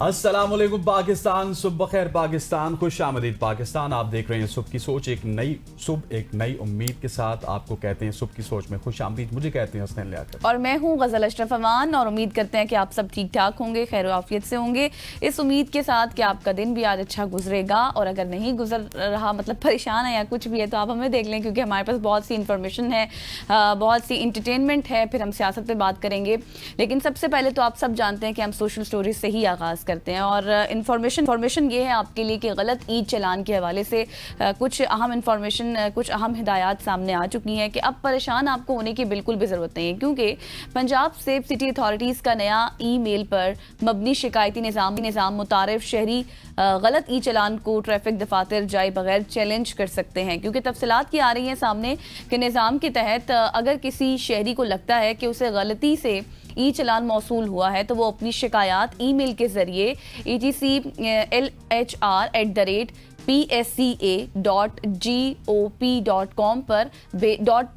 अस्सलामुअलैकुम पाकिस्तान, सुबह खैर पाकिस्तान, खुश आमदीद पाकिस्तान। आप देख रहे हैं सुबह की सोच, एक नई उम्मीद के साथ आपको कहते हैं सुबह की सोच में खुश आमदीद। मुझे कहते हैं हसनैन लियाकत और मैं हूं गज़ल अशरफ अमान और उम्मीद करते हैं कि आप सब ठीक ठाक होंगे, खैर आफियत से होंगे। इस उम्मीद के साथ कि आपका दिन भी आज अच्छा गुजरेगा, और अगर नहीं गुजर रहा, मतलब परेशान है या कुछ भी है, तो आप हमें देख लें, क्योंकि हमारे पास बहुत सी इंफॉर्मेशन है, बहुत सी इंटरटेनमेंट है, फिर हम सियासत पे बात करेंगे। लेकिन सबसे पहले तो आप सब जानते हैं कि हम सोशल स्टोरीज से ही आगाज़ करते हैं, और इन्फॉर्मेशन ये है आपके लिए कि गलत ईद चलान के हवाले से कुछ अहम इन्फॉर्मेशन, कुछ अहम हिदायत सामने आ चुकी हैं कि अब परेशान आपको होने की बिल्कुल भी ज़रूरत नहीं है, क्योंकि पंजाब सेफ सिटी अथॉरिटीज़ का नया ईमेल पर मबनी शिकायती निज़ाम मुतारिफ शहरी गलत ई चलान को ट्रैफिक दफातर जाए बगैर चैलेंज कर सकते हैं। क्योंकि तफसीलात की आ रही हैं सामने कि निज़ाम के तहत अगर किसी शहरी को लगता है कि उसे गलती से ई चलान मौसूल हुआ है, तो वो अपनी शिकायत ईमेल के जरिए etclhr@psca.gop.com पर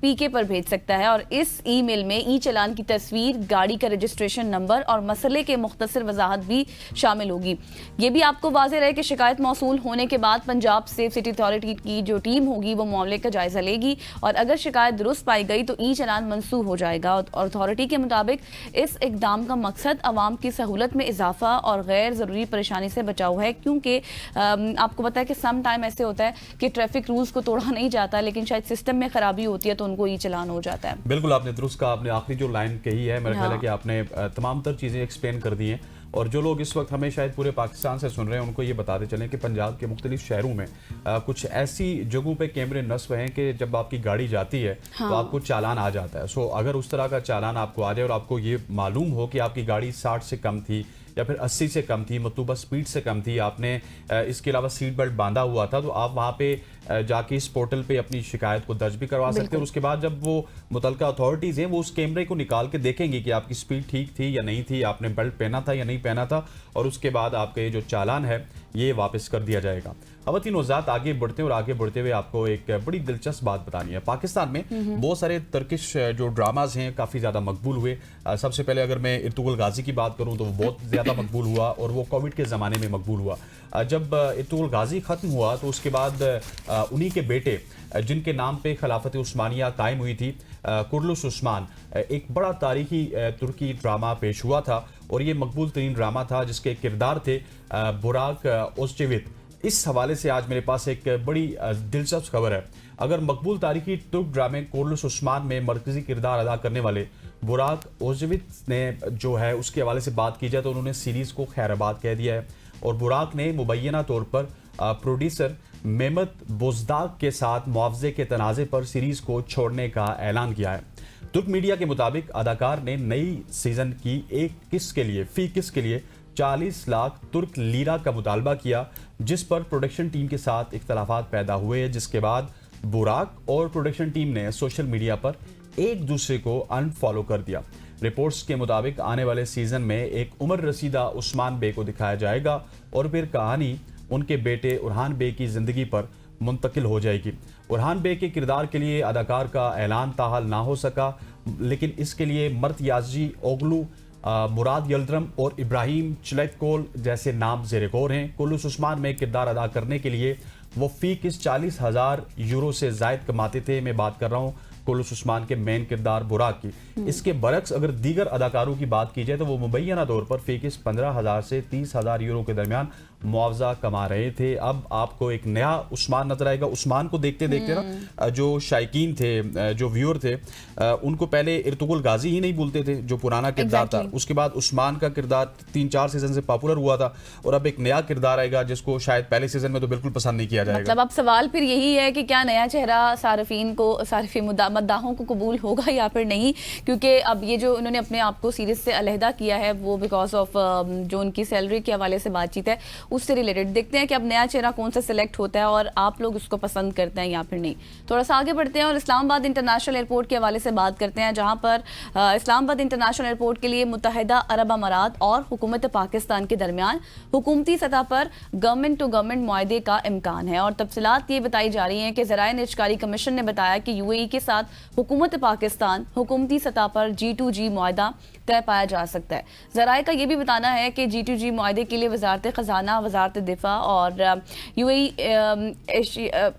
.pk पर भेज सकता है, और इस ईमेल में ई चलान की तस्वीर, गाड़ी का रजिस्ट्रेशन नंबर और मसले के मुख्तसर वजाहत भी शामिल होगी। ये भी आपको वाज़ेह रहे कि शिकायत मौसूल होने के बाद पंजाब सेफ सिटी अथॉरिटी की जो टीम होगी वो मामले का जायजा लेगी, और अगर शिकायत दुरुस्त पाई गई तो ई चलान मनसूख हो जाएगा। और अथॉरिटी के मुताबिक इस इकदाम का मकसद आवाम की सहूलत में इजाफा और गैर ज़रूरी परेशानी से बचाव है, क्योंकि आपको पता है कि सम टाइम ऐसे होता है कि ट्रैफिक रूल्स को तोड़ा नहीं जाता, लेकिन शायद सिस्टम में खराबी होती है तो उनको ई चलान हो जाता है। बिल्कुल आपने दुरुस्त कहा। आपने आखिरी जो लाइन कही है, मेरा ख्याल है कि आपने तमाम तर चीज़ें एक्सप्लेन कर दी हैं, और जो लोग इस वक्त हमें शायद पूरे पाकिस्तान से सुन रहे हैं उनको ये बताते चलें कि पंजाब के मुख्तलिफ शहरों में कुछ ऐसी जगहों पे कैमरे नस्ब हैं कि जब आपकी गाड़ी जाती है तो आपको चालान आ जाता है। सो अगर उस तरह का चालान आपको आ जाए और आपको ये मालूम हो कि आपकी गाड़ी 60 से कम थी या फिर 80 से कम थी, मतलूबा स्पीड से कम थी, आपने इसके अलावा सीट बेल्ट बांधा हुआ था, तो आप वहाँ पे जाके इस पोर्टल पे अपनी शिकायत को दर्ज भी करवा सकते हैं। और उसके बाद जब वो मुतलका अथॉरिटीज़ हैं वो उस कैमरे को निकाल के देखेंगी कि आपकी स्पीड ठीक थी या नहीं थी, आपने बेल्ट पहना था या नहीं पहना था, और उसके बाद आपका ये जो चालान है ये वापस कर दिया जाएगा। अब तीन वज़ात आगे बढ़ते हैं, और आगे बढ़ते हुए आपको एक बड़ी दिलचस्प बात बतानी है। पाकिस्तान में बहुत सारे तुर्किश जो ड्रामाज हैं काफ़ी ज़्यादा मकबूल हुए। सबसे पहले अगर मैं इर्तुगरुल गाजी की बात करूँ तो वो बहुत ज़्यादा मकबूल हुआ, और वो कोविड के ज़माने में मकबूल हुआ। जब इर्तुगरुल गाजी ख़त्म हुआ तो उसके बाद उन्हीं के बेटे जिनके नाम पे खिलाफत उस्मानिया कायम हुई थी, कुर्लुस उस्मान, एक बड़ा तारीखी तुर्की ड्रामा पेश हुआ था, और ये मकबूल तरीन ड्रामा था जिसके किरदार थे बुराक ओज़चेविट। इस हवाले से आज मेरे पास एक बड़ी दिलचस्प खबर है। अगर मकबूल तारीखी तुर्क ड्रामे कुर्लुस उस्मान में मरकजी किरदार अदा करने वाले बुराक ओज़चेविट ने जो है उसके हवाले से बात की जाए तो उन्होंने सीरीज़ को खैराबाद कह दिया है, और बुराक ने मुबैना तौर पर प्रोड्यूसर मेमत बोजदाग के साथ मुआवजे के तनाज़े पर सीरीज़ को छोड़ने का ऐलान किया है। तुर्क मीडिया के मुताबिक अदाकार ने नई सीज़न की एक किस्त के लिए 40 लाख तुर्क लीरा का मुतालबा किया, जिस पर प्रोडक्शन टीम के साथ इख्तलाफात पैदा हुए, जिसके बाद बुराक और प्रोडक्शन टीम ने सोशल मीडिया पर एक दूसरे को अनफॉलो कर दिया। रिपोर्ट्स के मुताबिक आने वाले सीज़न में एक उम्र रसीदा उस्मान बे को दिखाया जाएगा, और फिर कहानी उनके बेटे उरहान बे की ज़िंदगी पर मुंतकिल हो जाएगी। उरहान बे के किरदार के लिए अदाकार का ऐलान ताहाल ना हो सका, लेकिन इसके लिए मर्त याजी ओगलू, मुराद यल्द्रम और इब्राहिम चिलेटकोल जैसे नाम ज़ेरे गौर हैं। कुर्लुस उस्मान में किरदार अदा करने के लिए वो फ़ी किस 40,000 यूरो से ज़ायद कमाते थे। मैं बात कर रहा हूँ कुर्लुस उस्मान के मेन किरदार बुराक की। इसके बरक्स अगर दीगर अदाकारों की बात की जाए तो वो मुबैना तौर पर फ़ी किस 15,000 से 30,000 यूरो के दरमियान मुआवजा कमा रहे थे। अब आपको एक नया उस्मान नजर आएगा। उस्मान को देखते देखते ना जो शायकीन थे, जो व्यूअर थे, उनको पहले इर्तुगरुल गाजी ही नहीं भूलते थे जो पुराना किरदार था, उसके बाद उस्मान का किरदार 3-4 सीजन से पॉपुलर हुआ था, और अब एक नया किरदार आएगा जिसको शायद पहले सीजन में तो बिल्कुल पसंद नहीं किया जाएगा। मतलब अब सवाल फिर यही है कि क्या नया चेहरा सारिफी मद्दाहों को कबूल होगा या फिर नहीं, क्योंकि अब ये जो उन्होंने अपने आप को सीरीज से अलहदा किया है वो बिकॉज ऑफ जो उनकी सैलरी के हवाले से बातचीत है उससे रिलेटेड। देखते हैं कि अब नया चेहरा कौन सा सिलेक्ट होता है और आप लोग उसको पसंद करते हैं या फिर नहीं। थोड़ा सा आगे बढ़ते हैं और इस्लामाबाद इंटरनेशनल एयरपोर्ट के हवाले से बात करते हैं, जहां पर इस्लामाबाद इंटरनेशनल एयरपोर्ट के लिए मुत्तहिदा अरब अमारात और हुकूमत पाकिस्तान के दरमियान हुकूमती सतह पर गवर्नमेंट टू गवर्नमेंट मुआहदे का इम्कान है। और तफसीलात ये बताई जा रही हैं कि ज़राए निजकारी कमीशन ने बताया कि यूएई के साथ साथ हुकूमत पाकिस्तान हुकूमती सतह पर G2G मुआहदा तय पाया जा सकता है। ज़राए का ये भी बताना है कि G2G मुआहदे के लिए वजारत ख़जाना, वजारत दिफा और UAE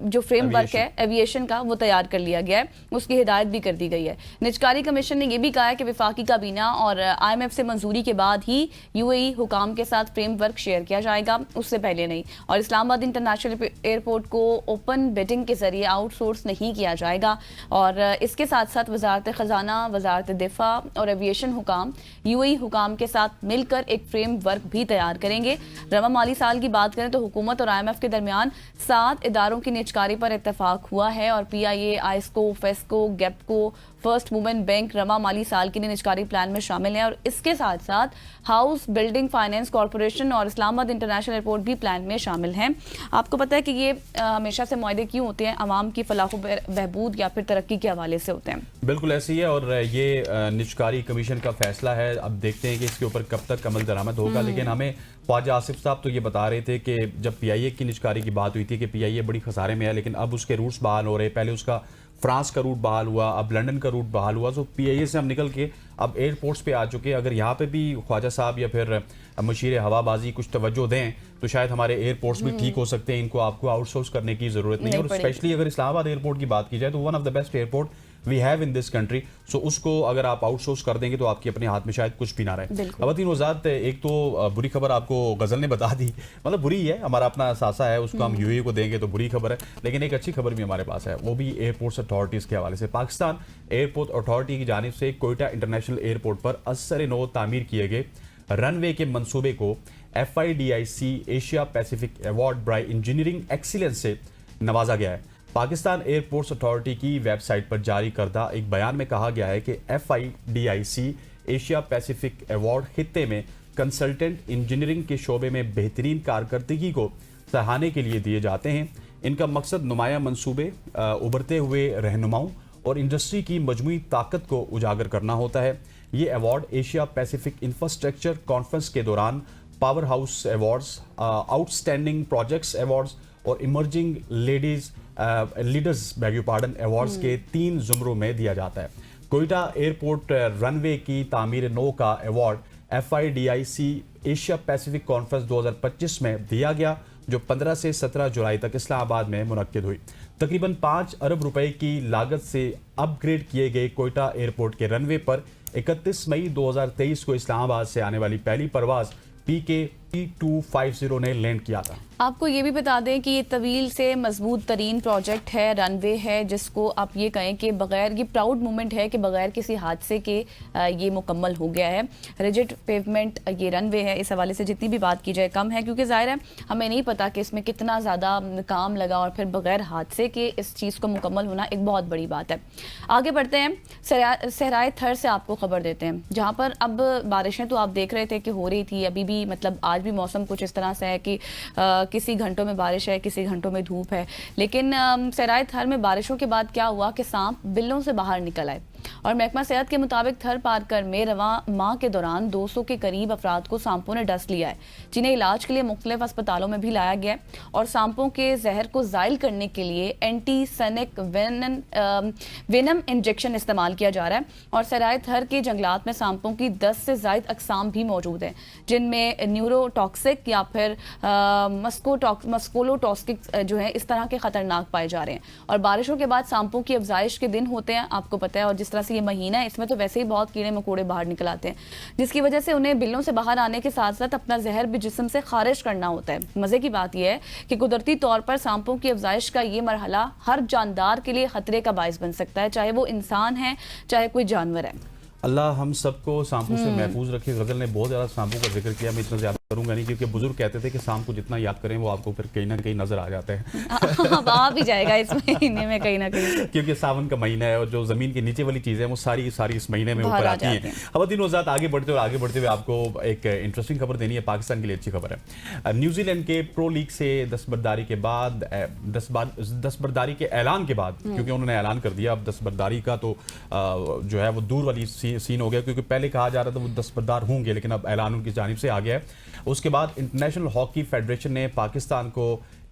जो फ्रेमवर्क है एविएशन का वो तैयार कर लिया गया है, उसकी हिदायत भी कर दी गई है। निजकारी कमीशन ने यह भी कहा है कि वफाकी काबीना और IMF से मंजूरी के बाद ही UAE हुकाम के साथ फ्रेमवर्क शेयर किया जाएगा, उससे पहले नहीं। और इस्लामाबाद इंटरनेशनल एयरपोर्ट को ओपन बिडिंग के जरिए आउटसोर्स नहीं किया जाएगा। और इसके साथ साथ वजारत ख़जाना, वजारत दिफा और एविएशन हुकाम UAE हुकाम के साथ मिलकर एक फ्रेमवर्क भी तैयार करेंगे। रवा माली साल की बात करें तो हुकूमत और IMF के दरमियान 7 इदारों की निजकारी पर इत्तफाक हुआ है और PIA, आइस्को, फेस्को, गेप्को, फर्स्ट वुमेन बैंक रवा माली साल के लिए निजकारी प्लान में शामिल है। और इसके साथ साथ हाउस बिल्डिंग फाइनेंस कॉरपोरेशन और इस्लामाबाद इंटरनेशनल एयरपोर्ट भी प्लान में शामिल हैं। आपको पता है कि ये हमेशा से मुआहदे क्यों होते हैं? अवाम की फलाह बहबूद या फिर तरक्की के हवाले से होते हैं। बिल्कुल ऐसे ही है और ये निजकारी कमीशन का फैसला है। अब देखते हैं कि इसके ऊपर कब तक अमल दरामद होगा। लेकिन हमें ख्वाजा आसिफ साहब तो ये बता रहे थे कि जब PIA की निजकारी की बात हुई थी कि PIA बड़ी खसारे में है, लेकिन अब उसके रूट्स बहाल हो रहे। पहले उसका फ्रांस का रूट बहाल हुआ, अब लंदन का रूट बहाल हुआ। तो PIA से हम निकल के अब एयरपोर्ट्स पे आ चुके हैं। अगर यहाँ पे भी ख्वाजा साहब या फिर मशीर हवाबाजी कुछ तवज्जो दें तो शायद हमारे एयरपोर्ट्स भी ठीक हो सकते हैं। इनको आपको आउटसोर्स करने की ज़रूरत नहीं है। और स्पेशली अगर इस्लामाबाद एयरपोर्ट की बात की जाए तो one of the best airport we have in this country. So उसको अगर आप आउटसोर्स कर देंगे तो आपके अपने हाथ में शायद कुछ भी ना रहे। खवातीन वज़ारत, एक तो बुरी खबर आपको गज़ल ने बता दी, मतलब बुरी है, हमारा अपना सासा है उसको हम UAE को देंगे तो बुरी खबर है। लेकिन एक अच्छी खबर भी हमारे पास है, वो भी एयरपोर्ट्स अथॉरिटीज़ के हवाले से। पाकिस्तान एयरपोर्ट अथॉरिटी की जानिब से कोयटा इंटरनेशनल एयरपोर्ट पर असर नो तामीर किए गए रनवे के मंसूबे को FIDIC Asia Pacific award bye engineering excellence से नवाजा गया है। पाकिस्तान एयरपोर्ट्स अथॉरिटी की वेबसाइट पर जारी करदा एक बयान में कहा गया है कि FIDIC एशिया पैसिफिक अवार्ड खित्ते में कंसल्टेंट इंजीनियरिंग के शोबे में बेहतरीन कारकर्दगी को सराहने के लिए दिए जाते हैं। इनका मकसद नुमाया मंसूबे, उभरते हुए रहनुमाओं और इंडस्ट्री की मजमूई ताकत को उजागर करना होता है। ये award Asia Pacific infrastructure conference के दौरान power house awards, outstanding projects awards और इमर्जिंग लीडर्स अवार्ड्स के 3 जुमरों में दिया जाता है। कोयटा एयरपोर्ट रनवे की तामीर नो का award FIDIC Asia Pacific conference 2025 में दिया गया, जो 15 से 17 जुलाई तक इस्लामाबाद में मुनक्किद हुई। तकरीबन 5 अरब रुपए की लागत से अपग्रेड किए गए कोयटा एयरपोर्ट के रनवे पर 31 मई 2023 को इस्लामाबाद से आने वाली पहली परवाज PK P250 ने लैंड किया था। आपको ये भी बता दें कि ये तवील से मजबूत तरीन प्रोजेक्ट है, रनवे है, जिसको आप ये कहें कि बगैर, ये प्राउड मोमेंट है कि बगैर किसी हादसे के ये मुकम्मल हो गया है। रिजिड पेवमेंट ये रनवे है, इस हवाले से जितनी भी बात की जाए कम है, क्योंकि ज़ाहिर है हमें नहीं पता कि इसमें कितना ज़्यादा काम लगा और फिर बगैर हादसे के इस चीज़ को मुकम्मल होना एक बहुत बड़ी बात है। आगे बढ़ते हैं, सहराए थर से आपको खबर देते हैं, जहाँ पर अब बारिशें तो आप देख रहे थे कि हो रही थी, अभी भी मतलब आज भी मौसम कुछ इस तरह से है कि किसी घंटों में बारिश है, किसी घंटों में धूप है। लेकिन सहराए थर में बारिशों के बाद क्या हुआ कि सांप बिलों से बाहर निकल आए और महकमा सेहत के मुताबिक थर पारकर में रवा माह के दौरान 200 के करीब अफराद को सांपों ने डस लिया है, जिन्हें इलाज के लिए मुख्तलिफ अस्पतालों में भी लाया गया है। और सांपों के जहर को ज़ाइल करने के लिए एंटीसेनिक वेनम इंजेक्शन इस्तेमाल किया जा रहा है। और सहराए थर के जंगलात में सांपों की 10 से ज़ायद अकसाम भी मौजूद हैं, जिनमें न्यूरोटॉक्सिक या फिर मस्कोलोटॉक्सिक जो है इस तरह के खतरनाक पाए जा रहे हैं। और बारिशों के बाद सांपों की अफजाइश के दिन होते हैं, आपको पता है, और जिस तरह से ये महीना है इसमें तो वैसे ही बहुत कीड़े मकोड़े बाहर निकल आते हैं, जिसकी वजह से उन्हें बिलों से बाहर आने के साथ साथ अपना जहर भी जिस्म से खारिज करना होता है। मजे की बात यह है कि कुदरती तौर पर सांपों की अफजाइश का ये मरहला हर जानदार के लिए खतरे का बायस बन सकता है, चाहे वो इंसान है चाहे कोई जानवर है। अल्लाह हम सबको सांपों से महफूज रखे। गजल ने बहुत ज़्यादा सांपों का जिक्र किया, मैं इतना ज़्यादा करूंगा नहीं, क्योंकि बुजुर्ग कहते थे कि सांप को जितना याद करें वो आपको फिर कहीं ना कहीं नजर आ जाते हैं। अब आ भी जाएगा इस महीने में कहीं ना कहीं, क्योंकि सावन का महीना है और जो जमीन के नीचे वाली चीज़ें वो सारी इस महीने में ऊपर आती हैं। खवातीन वज़ात, आगे बढ़ते हुए आपको एक इंटरेस्टिंग खबर देनी है। पाकिस्तान के लिए अच्छी खबर है। न्यूजीलैंड के प्रो लीग से दस्तबरदारी के बाद, दस्तबरदारी के ऐलान के बाद, क्योंकि उन्होंने ऐलान कर दिया, अब दस्तबरदारी का तो जो है वो दूर वाली सीन हो गया, क्योंकि पहले कहा जा रहा था वो दस्तबरदार होंगे, लेकिन अब ऐलान उनकी जानिब से आ गया है। उसके बाद इंटरनेशनल हॉकी फेडरेशन ने पाकिस्तान को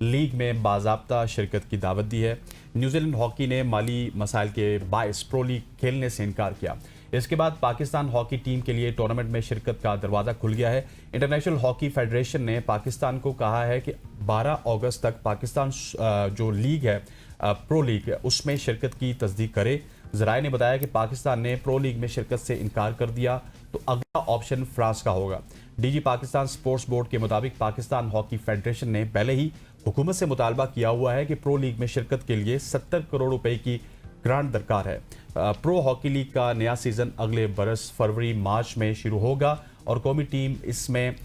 लीग में बाज़ाब्ता शिरकत की दावत दी है। न्यूजीलैंड हॉकी ने माली मसाइल के बायस प्रो लीग खेलने से इनकार किया। इसके बाद पाकिस्तान हॉकी टीम के लिए टूर्नामेंट में शिरकत का दरवाज़ा खुल गया है। इंटरनेशनल हॉकी फेडरेशन ने पाकिस्तान को कहा है कि 12 अगस्त तक पाकिस्तान जो लीग है प्रो लीग उसमें शिरकत की तस्दीक करे। ज़राए ने बताया कि पाकिस्तान ने प्रो लीग में शिरकत से इनकार कर दिया तो अगला ऑप्शन फ्रांस का होगा। डीजी पाकिस्तान स्पोर्ट्स बोर्ड के मुताबिक पाकिस्तान हॉकी फेडरेशन ने पहले ही हुकूमत से मुतालबा किया हुआ है कि प्रो लीग में शिरकत के लिए 70 करोड़ रुपए की ग्रांट दरकार है। प्रो हॉकी लीग का नया सीजन अगले बरस फरवरी मार्च में शुरू होगा और कौमी टीम इसमें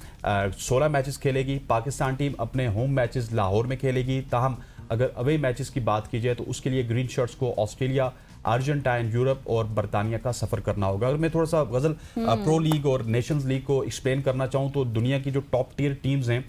16 मैचेस खेलेगी। पाकिस्तान टीम अपने होम मैचेस लाहौर में खेलेगी। ताहम अगर अवे मैचेस की बात की जाए तो उसके लिए ग्रीन शर्ट्स को ऑस्ट्रेलिया, अर्जेंटाइन, यूरोप और बरतानिया का सफर करना होगा। अगर मैं थोड़ा सा गजल प्रो लीग और नेशंस लीग को एक्सप्लेन करना चाहूँ तो दुनिया की जो टॉप टियर टीम्स हैं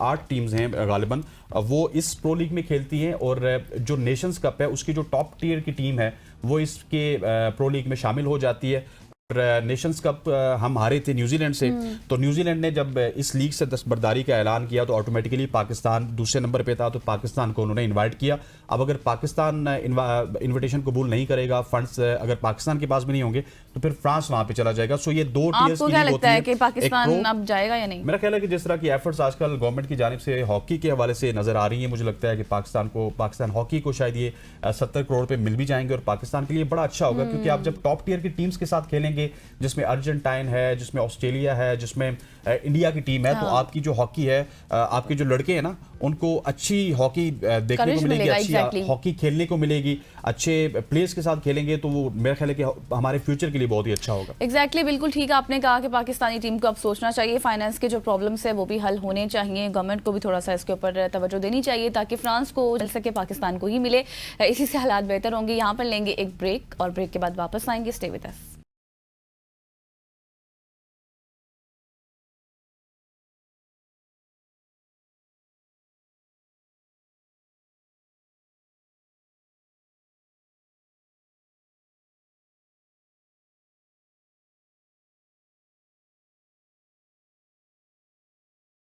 8 टीम्स हैं गालिबन वो इस प्रो लीग में खेलती हैं और जो नेशंस कप है उसकी जो टॉप टियर की टीम है वो इसके प्रो लीग में शामिल हो जाती है। नेशंस कप हम हारे थे न्यूजीलैंड से, तो न्यूजीलैंड ने जब इस लीग से दस्तबरदारी का ऐलान किया तो ऑटोमेटिकली पाकिस्तान दूसरे नंबर पे था, तो पाकिस्तान को उन्होंने इनवाइट किया। अब अगर पाकिस्तान इनविटेशन कबूल नहीं करेगा, फंड्स अगर पाकिस्तान के पास भी नहीं होंगे तो फिर फ्रांस वहां पे चला जाएगा। सो ये दो टीयर्स की लीग होती है कि पाकिस्तान अब जाएगा या नहीं। मेरा ख्याल है कि जिस तरह की एफर्ट्स आजकल गवर्नमेंट की जानिब से हॉकी के हवाले से नजर आ रही है, मुझे लगता है कि पाकिस्तान हॉकी को शायद ये 70 करोड़ पे मिल भी जाएंगे और पाकिस्तान के लिए बड़ा अच्छा होगा, क्योंकि आप जब टॉप टियर की टीम्स के साथ खेलेंगे जिसमें अर्जेंटाइन है, जिसमें ऑस्ट्रेलिया है, जिसमें इंडिया की टीम है, तो आपकी जो हॉकी है, आपके जो लड़के हैं ना उनको अच्छी हॉकी देखने को मिलेगी, अच्छी हॉकी खेलने को मिलेगी, अच्छे प्लेयर्स के साथ खेलेंगे तो वो मेरा ख्याल है कि हमारे फ्यूचर के लिए बहुत ही अच्छा होगा। एग्जैक्टली बिल्कुल ठीक आपने कहा कि पाकिस्तानी टीम को अब सोचना चाहिए, फाइनेंस के जो प्रॉब्लम्स है वो भी हल होने चाहिए, गवर्नमेंट को भी थोड़ा सा इसके ऊपर तवज्जो देनी चाहिए ताकि फ्रांस को मिल सके, पाकिस्तान को ही मिले, इसी से हालात बेहतर होंगे। यहाँ पर लेंगे एक ब्रेक और ब्रेक के बाद वापस आएंगे। Stay with us.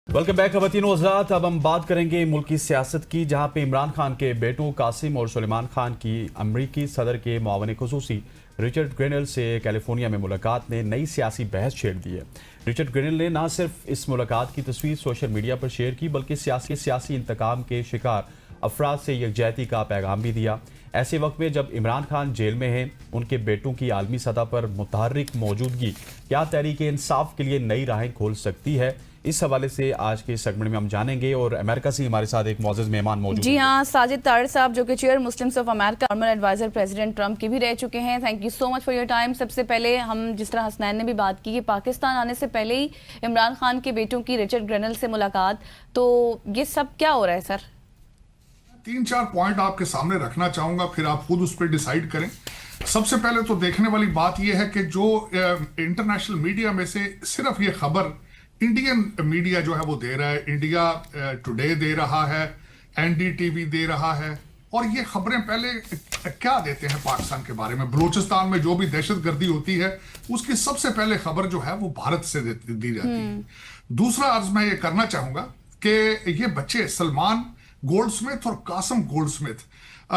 Welcome back खवातीनो हज़रात। अब हम बात करेंगे मुल्क की सियासत की, जहां पे इमरान खान के बेटों कासिम और सुलेमान खान की अमरीकी सदर के मुआवन खुसूसी रिचर्ड ग्रेनल से कैलिफोर्निया में मुलाकात ने नई सियासी बहस छेड़ दी है। रिचर्ड ग्रेनल ने न सिर्फ इस मुलाकात की तस्वीर सोशल मीडिया पर शेयर की बल्कि सियासी इंतकाम के शिकार अफराद से यकजहती का पैगाम भी दिया। ऐसे वक्त में जब इमरान खान जेल में हैं, उनके बेटों की आलमी सतह पर मुतहर्रिक मौजूदगी क्या तहरीक इंसाफ के लिए नई राहें खोल सकती है, इस हवाले से आज के सेगमेंट में हम जानेंगे। और अमेरिका से हमारे साथ एक मौजूद मेहमान मौजूद जी हाँ, साजिद तारिर साहब जो कि chair Muslims of America former adviser president Trump के भी रह चुके हैं। Thank you so much for your time. सबसे पहले हम जिस तरह हसनैन ने भी बात की कि पाकिस्तान आने से पहले ही इमरान खान के बेटों की रिचर्ड ग्रेनल से मुलाकात, तो ये सब क्या हो रहा है सर? 3-4 पॉइंट आपके सामने रखना चाहूंगा, फिर आप खुद उस पर डिसाइड करें। सबसे पहले तो देखने वाली बात यह है कि जो इंटरनेशनल मीडिया में से सिर्फ ये खबर इंडियन मीडिया जो है वो दे रहा है, इंडिया टुडे दे रहा है, एनडीटीवी दे रहा है, और ये खबरें पहले क्या देते हैं पाकिस्तान के बारे में। बलूचिस्तान में जो भी दहशतगर्दी होती है उसकी सबसे पहले खबर जो है वो भारत से दी जाती है। दूसरा अर्ज मैं ये करना चाहूंगा कि ये बच्चे सलमान गोल्डस्मिथ और कासिम गोल्डस्मिथ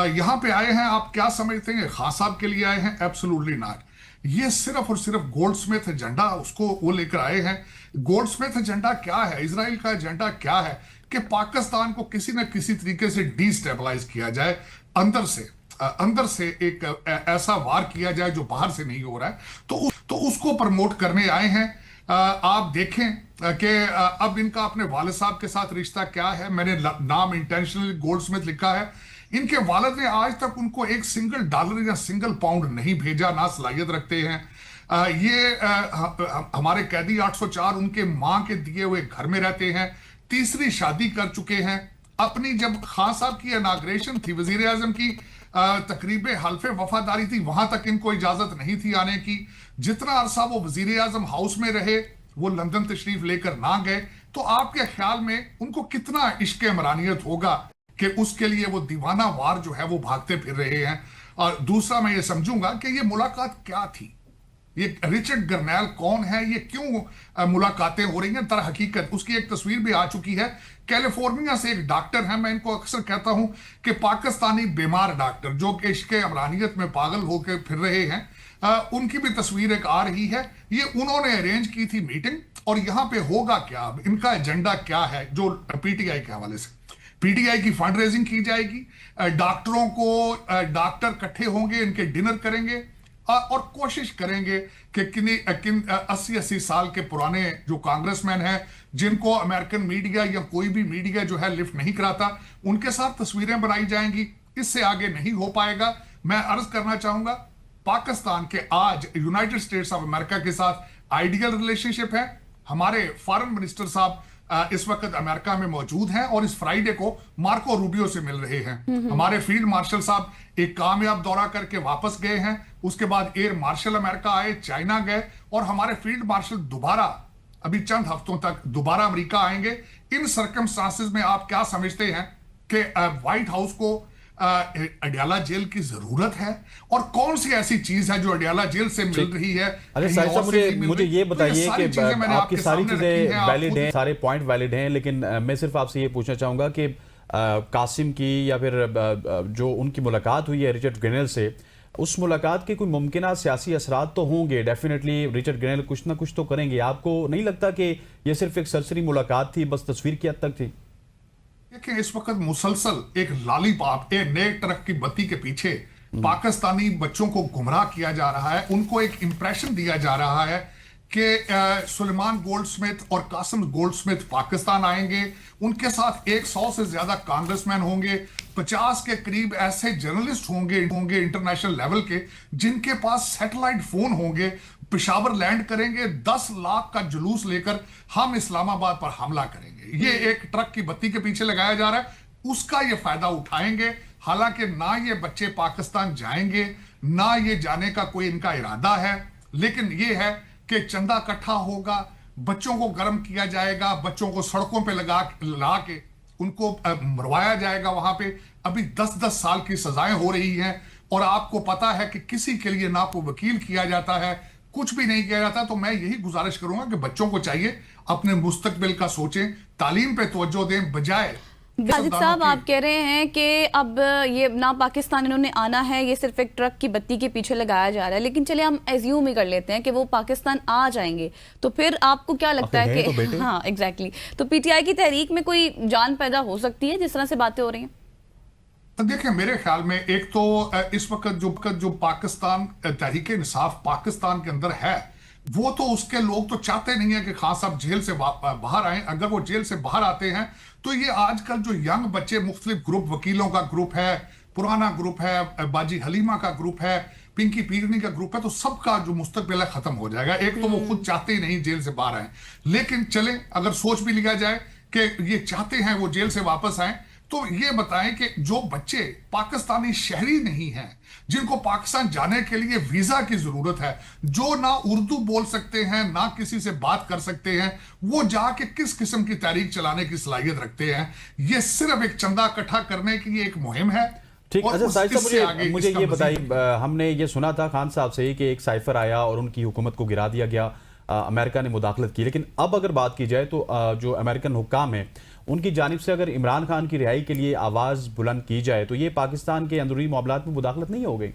यहां पे आए हैं, आप क्या समझते हैं खान साहब के लिए आए हैं? Absolutely not. ये सिर्फ और सिर्फ गोल्डस्मिथ एजेंडा उसको वो लेकर आए हैं। गोल्डस्मिथ एजेंडा क्या है, इजराइल का एजेंडा क्या है कि पाकिस्तान को किसी न किसी तरीके से डिस्टेबलाइज किया जाए, अंदर से एक ऐसा वार किया जाए जो बाहर से नहीं हो रहा है, तो उसको प्रमोट करने आए हैं। आप देखें कि अब इनका अपने वालिद साहब के साथ रिश्ता क्या है। मैंने नाम इंटेंशनली गोल्डस्मिथ लिखा है। इनके वालिद ने आज तक उनको एक सिंगल डॉलर या सिंगल पाउंड नहीं भेजा, ना सलाहियत रखते हैं। हमारे कैदी 804 उनके मां के दिए हुए घर में रहते हैं, तीसरी शादी कर चुके हैं। अपनी जब खान साहब की इनाग्रेशन थी, वजीर आजम की तकरीब हल्फे वफादारी थी, वहां तक इनको इजाजत नहीं थी आने की। जितना अरसा वो वजीर आजम हाउस में रहे, वो लंदन तशरीफ लेकर ना गए, तो आपके ख्याल में उनको कितना इश्क इमरानियत होगा कि उसके लिए वो दीवाना वार जो है वो भागते फिर रहे हैं। और दूसरा मैं ये समझूंगा कि ये मुलाकात क्या थी। ये रिचर्ड गर्नैल कौन है, ये क्यों मुलाकातें हो रही हैं, दर हकीकत उसकी एक तस्वीर भी आ चुकी है। कैलिफोर्निया से एक डॉक्टर है, मैं इनको अक्सर कहता हूं कि पाकिस्तानी बीमार डॉक्टर जो कि इश्क अमरानियत में पागल होकर फिर रहे हैं, उनकी भी तस्वीर एक आ रही है। ये उन्होंने अरेंज की थी मीटिंग, और यहां पे होगा क्या, इनका एजेंडा क्या है, जो पीटीआई के हवाले से पीटीआई की फंड रेजिंग की जाएगी, डॉक्टरों को डॉक्टर इकट्ठे होंगे, इनके डिनर करेंगे और कोशिश करेंगे कि किन 80-80 साल के पुराने जो कांग्रेसमैन हैं जिनको अमेरिकन मीडिया या कोई भी मीडिया जो है लिफ्ट नहीं कराता, उनके साथ तस्वीरें बनाई जाएंगी। इससे आगे नहीं हो पाएगा। मैं अर्ज करना चाहूंगा, पाकिस्तान के आज यूनाइटेड स्टेट्स ऑफ अमेरिका के साथ आइडियल रिलेशनशिप है। हमारे फॉरेन मिनिस्टर साहब इस वक्त अमेरिका में मौजूद हैं और इस फ्राइडे को मार्को रूबियो से मिल रहे हैं। हमारे फील्ड मार्शल साहब एक कामयाब दौरा करके वापस गए हैं, उसके बाद एयर मार्शल अमेरिका आए, चाइना गए, और हमारे फील्ड मार्शल दोबारा अभी चंद हफ्तों तक दोबारा अमेरिका आएंगे। इन सर्कमस्टांसेस में आप क्या समझते हैं कि व्हाइट हाउस को अडयाला जेल की जरूरत है, और कौन सी ऐसी चीज है जो अडयाला जेल से मिल रही है? अरे साहिब साहब, मुझे ये बताइए कि आपकी सारी चीजें वैलिड हैं, सारे पॉइंट वैलिड हैं, लेकिन मैं सिर्फ आपसे ये पूछना चाहूंगा कि कासिम की या फिर जो उनकी मुलाकात हुई है रिचर्ड ग्रेनेल से, उस मुलाकात के कोई मुमकिन सियासी असरात तो होंगे, डेफिनेटली रिचर्ड ग्रेनेल कुछ ना कुछ तो करेंगे। आपको नहीं लगता कि ये सिर्फ एक सरसरी मुलाकात थी, बस तस्वीर की हद तक थी? देखिए, इस वक्त मुसलसल एक लॉलीपॉप, एक नए ट्रक की बत्ती के पीछे पाकिस्तानी बच्चों को गुमराह किया जा रहा है। उनको एक इंप्रेशन दिया जा रहा है कि सुलेमान गोल्डस्मिथ और कासिम गोल्डस्मिथ पाकिस्तान आएंगे, उनके साथ 100 से ज्यादा कांग्रेसमैन होंगे, 50 के करीब ऐसे जर्नलिस्ट होंगे इंटरनेशनल लेवल के, जिनके पास सैटेलाइट फोन होंगे, पेशावर लैंड करेंगे, 10 लाख का जुलूस लेकर हम इस्लामाबाद पर हमला करेंगे। ये एक ट्रक की बत्ती के पीछे लगाया जा रहा है, उसका ये फायदा उठाएंगे। हालांकि ना ये बच्चे पाकिस्तान जाएंगे, ना ये जाने का कोई इनका इरादा है, लेकिन ये है कि चंदा इकट्ठा होगा, बच्चों को गर्म किया जाएगा, बच्चों को सड़कों पे ला के उनको मरवाया जाएगा। वहां पे अभी 10-10 साल की सजाएं हो रही हैं, और आपको पता है कि किसी के लिए ना कोई वकील किया जाता है, कुछ भी नहीं किया जाता। तो मैं यही गुजारिश करूंगा कि बच्चों को चाहिए अपने मुस्तकबिल का सोचें, तालीम पे तवज्जो दें, बजाय साजिद साहब आप कह रहे हैं कि अब ये ना पाकिस्तान इन्होंने आना है, ये सिर्फ एक ट्रक की बत्ती के पीछे लगाया जा रहा है। लेकिन चलिए हम एज्यूम ही कर लेते हैं कि वो पाकिस्तान आ जाएंगे, तो फिर आपको क्या लगता है कि तो हाँ एग्जैक्टली, तो पीटीआई की तहरीक में कोई जान पैदा हो सकती है जिस तरह से बातें हो रही हैं? तो देखिए, मेरे ख्याल में एक तो इस वक्त जो पाकिस्तान तहरीक इंसाफ पाकिस्तान के अंदर है, वो तो उसके लोग तो चाहते नहीं है कि खान साहब जेल से बाहर आए। अगर वो जेल से बाहर आते हैं तो ये आजकल जो यंग बच्चे, मुख्तलिफ ग्रुप, वकीलों का ग्रुप है, पुराना ग्रुप है, बाजी हलीमा का ग्रुप है, पिंकी पीरनी का ग्रुप है, तो सबका जो मुस्तकबिल है खत्म हो जाएगा। एक तो वो खुद चाहते ही नहीं जेल से बाहर आए, लेकिन चले अगर सोच भी लिया जाए कि ये चाहते हैं वो जेल से वापस आए, तो ये बताएं कि जो बच्चे पाकिस्तानी शहरी नहीं हैं, जिनको पाकिस्तान जाने के लिए वीजा की जरूरत है, जो ना उर्दू बोल सकते हैं, ना किसी से बात कर सकते हैं, वो जाके किस किस्म की तहरीक चलाने की सलाहियत रखते हैं? ये सिर्फ एक चंदा इकट्ठा करने की एक मुहिम है। ठीक। अच्छा साहिब साहब, मुझे ये बताइए, हमने ये सुना था खान साहब से कि एक साइफर आया और उनकी हुकूमत को गिरा दिया गया, अमेरिका ने मुदाखलत की, लेकिन अब अगर बात की जाए तो जो अमेरिकन हुक्काम है उनकी जानिब से अगर इमरान खान की रिहाई के लिए आवाज बुलंद की जाए तो ये पाकिस्तान के अंदरूनी मामलात में मुदाखलत नहीं हो गई?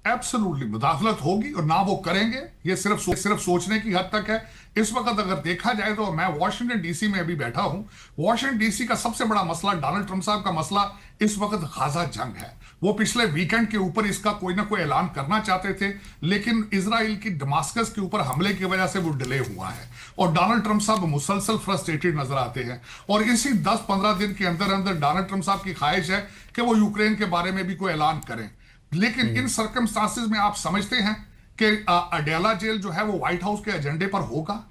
एब्सोल्युटली मुदाखलत होगी, और ना वो करेंगे। ये सिर्फ सोचने की हद तक है। इस वक्त अगर देखा जाए तो मैं वॉशिंगटन डीसी में अभी बैठा हूं। वॉशिंगटन डीसी का सबसे बड़ा मसला, डोनाल्ड ट्रंप साहब का मसला इस वक्त गाजा जंग है। वो पिछले वीकेंड के ऊपर इसका कोई ना कोई ऐलान करना चाहते थे, लेकिन इजराइल की दमास्कस के ऊपर हमले की वजह से वो डिले हुआ है, और डोनाल्ड ट्रंप साहब मुसलसल फ्रस्ट्रेटेड नजर आते हैं। और इसी 10-15 दिन के अंदर अंदर डोनाल्ड ट्रंप साहब की ख्वाहिश है कि वो यूक्रेन के बारे में भी कोई ऐलान करें। लेकिन इन सर्कमस्टांसेस में आप समझते हैं कि अडयाला जेल जो है वो व्हाइट हाउस के एजेंडे पर होगा?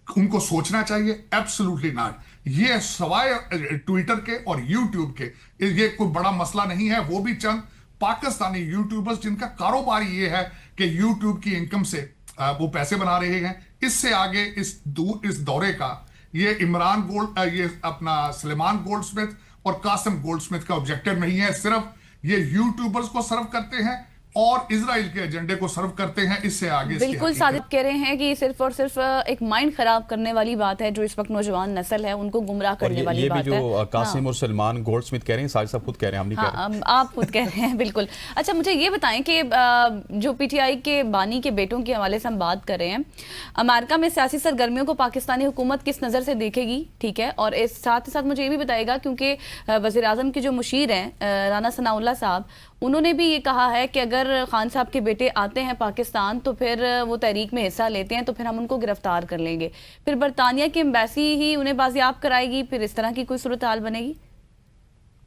उनको सोचना चाहिए। Absolutely not. ये सवाए ट्विटर के और यूट्यूब के, ये कोई बड़ा मसला नहीं है। वो भी चंद पाकिस्तानी यूट्यूबर्स जिनका कारोबार ये है कि यूट्यूब की इनकम से वो पैसे बना रहे हैं। इससे आगे इस दौरे का ये ये अपना सुलेमान गोल्डस्मिथ और कासिम गोल्डस्मिथ का ऑब्जेक्टिव नहीं है। सिर्फ ये यूट्यूबर्स को सर्व करते हैं, और इजराइल के एजेंडे को सर्व करते हैं। इससे आगे इसकी बिल्कुल हकीकत- सादिक कह रहे हैं कि सिर्फ और सिर्फ एक माइंड खराब करने वाली बात है, जो इस वक्त नौजवान नस्ल है उनको गुमराह और करने वाली ये भी बात जो है। कासिम और सलमान गोल्ड स्मिथ कह रहे हैं, साजिद साहब खुद कह रहे हैं, हम नहीं कह रहे। हाँ, आप खुद कह रहे हैं बिल्कुल। अच्छा, मुझे ये बताएं कि जो पीटीआई के बानी के बेटों के हवाले से हम बात कर रहे हैं, अमेरिका में सियासी सरगर्मियों को पाकिस्तानी हुकूमत किस नज़र से देखेगी, ठीक है, और इस साथ ही साथ मुझे ये भी बताएगा, क्योंकि वज़ीर आज़म के जो मुशीर हैं राना सनाउल्लाह साहब, उन्होंने भी ये कहा है कि अगर खान साहब के बेटे आते हैं पाकिस्तान तो फिर वो तहरीक में हिस्सा लेते हैं तो फिर हम उनको गिरफ्तार कर लेंगे, फिर बरतानिया की एम्बेसी ही उन्हें बाजियाब कराएगी, फिर इस तरह की कोई सूरत हाल बनेगी।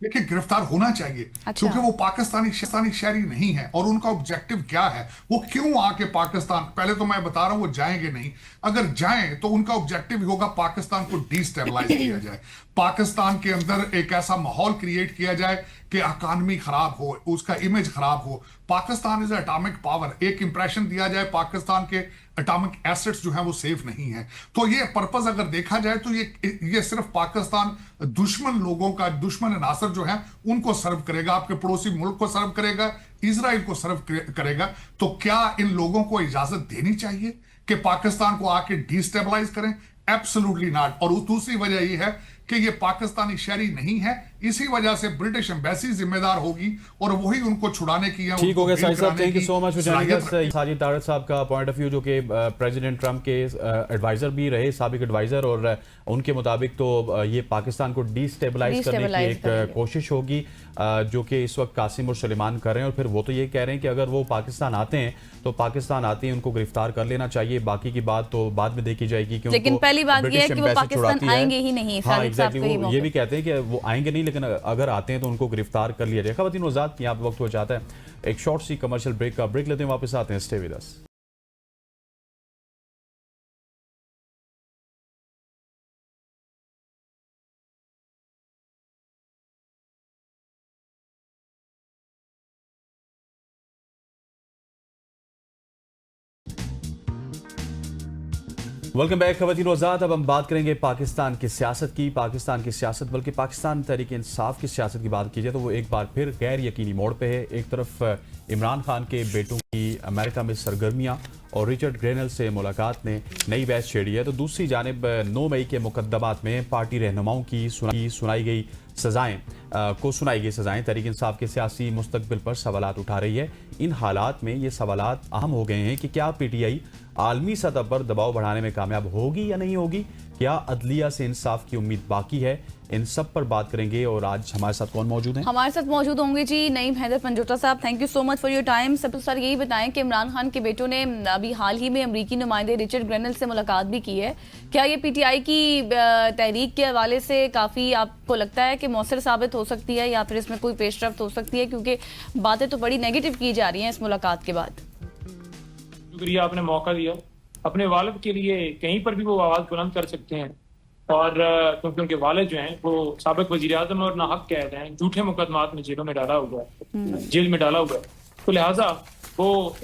देखिए, गिरफ्तार होना चाहिए। अच्छा। क्योंकि वो पाकिस्तानी शहरी नहीं है। और उनका ऑब्जेक्टिव क्या है, वो क्यों आके पाकिस्तान, पहले तो मैं बता रहा हूं वो जाएंगे नहीं। अगर जाएं तो उनका ऑब्जेक्टिव होगा पाकिस्तान को डिस्टेबलाइज किया जाए, पाकिस्तान के अंदर एक ऐसा माहौल क्रिएट किया जाए कि इकॉनमी खराब हो, उसका इमेज खराब हो। पाकिस्तान इज एटॉमिक पावर, एक इंप्रेशन दिया जाए पाकिस्तान के एटॉमिक एसेट्स जो हैं वो सेफ नहीं है। तो ये पर्पस अगर देखा जाए तो ये सिर्फ पाकिस्तान दुश्मन लोगों का, दुश्मन अनासर जो है उनको सर्व करेगा, आपके पड़ोसी मुल्क को सर्व करेगा, इजराइल को सर्व करेगा। तो क्या इन लोगों को इजाजत देनी चाहिए कि पाकिस्तान को आके डिस्टेबलाइज करें? Absolutely not. और दूसरी वजह यह है कि ये पाकिस्तानी शहरी नहीं है, इसी वजह से ब्रिटिश एम्बेसी जिम्मेदार होगी और वही उनको छुड़ाने की है। ठीक हो गया साजिद साहब, thank you so much for joining us. सलाहियत साजिद तारड़ साहब का पॉइंट ऑफ व्यू, जो कि प्रेसिडेंट ट्रंप के एडवाइजर भी रहे, साबिक एडवाइजर, और उनके मुताबिक तो ये पाकिस्तान को डिस्टेबलाइज करने की एक कोशिश होगी, जो कि इस वक्त कासिम और सलेमान कर रहे हैं। और फिर वो तो ये कह रहे हैं कि अगर वो पाकिस्तान आते हैं तो पाकिस्तान आते ही उनको गिरफ्तार कर लेना चाहिए, बाकी की बात तो बाद में देखी जाएगी। लेकिन पहली बात यह है कि वो पाकिस्तान आएंगे ही नहीं। हाँ एग्जैक्टली, वो ये भी कहते हैं कि वो आएंगे नहीं, लेकिन अगर आते हैं तो उनको गिरफ्तार कर लिया जाए। खवातीन व हज़रात, यहाँ पे वक्त हो जाता है एक शॉर्ट सी कमर्शियल ब्रेक का। ब्रेक लेते हैं, वापस आते हैं। Stay with us. Welcome back खवातीन वज़ात। अब हम बात करेंगे पाकिस्तान की सियासत की। पाकिस्तान की सियासत, बल्कि पाकिस्तान तहरीक इंसाफ की सियासत की बात की जाए तो वो एक बार फिर गैर यकीनी मोड़ पे है। एक तरफ इमरान खान के बेटों की अमेरिका में सरगर्मियाँ और रिचर्ड ग्रेनल से मुलाकात ने नई बहस छेड़ी है, तो दूसरी जानिब 9 मई के मुकदमात में पार्टी रहनुमाओं की सुनाई गई सज़ाएं तहरीक इंसाफ के सियासी मुस्तकबिल पर सवालात उठा रही है। इन हालात में ये सवालात अहम हो गए हैं कि क्या पीटीआई आलमी सतह पर दबाव बढ़ाने में कामयाब होगी या नहीं होगी, क्या अदलिया से इंसाफ की उम्मीद बाकी है, इन सब पर बात करेंगे। और आज हमारे साथ कौन मौजूद है? हमारे साथ मौजूद होंगे जी नईम हैदर पंजोटा साहब। Thank you so much for your time. सबसे सर यही बताएं कि इमरान खान के बेटों ने अभी हाल ही में अमरीकी नुमाइंदे रिचर्ड ग्रेनल से मुलाकात भी की है। क्या ये पीटीआई की तहरीक के हवाले से काफ़ी आपको लगता है कि मौसर साबित हो सकती है, या फिर इसमें कोई पेशरफ्त हो सकती है, क्योंकि बातें तो बड़ी नेगेटिव की जा रही हैं इस मुलाकात के बाद? शुक्रिया, आपने मौका दिया। अपने वालिद के लिए कहीं पर भी वो आवाज़ बुलंद कर सकते हैं, और क्योंकि उनके वालिद जो हैं वो साबिक वजीर आज़म और नाहक कैद हैं, झूठे मुकदमात में जेल में डाला हुआ है, तो लिहाजा वो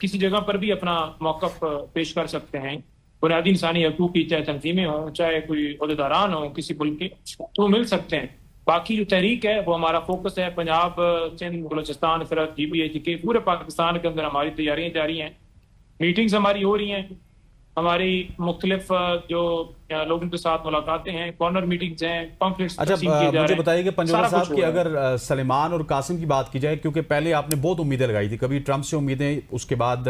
किसी जगह पर भी अपना मौक़िफ़ पेश कर सकते हैं। बुनियादी इंसानी हकूक़ की चाहे तंजीमें हों, चाहे कोई अहदेदारान हों किसी मुल्क के, तो वो मिल सकते हैं। बाकी जो तहरीक है वो हमारा फोकस है पंजाब, सिंध, बलोचिस्तान, फिर GPH के पूरे पाकिस्तान के अंदर हमारी तैयारियाँ जारी हैं, मीटिंग्स हमारी हो रही हैं, हमारी मुख्तलिफ जो लोगों के साथ मुलाकातें हैं, कॉर्नर मीटिंग्स हैं, पम्फलेट्स। अच्छा, मुझे बताइए कि पंजोटा साहब की अगर सलेमान और कासिम की बात की जाए, क्योंकि पहले आपने बहुत उम्मीदें लगाई थी, कभी ट्रंप से उम्मीदें, उसके बाद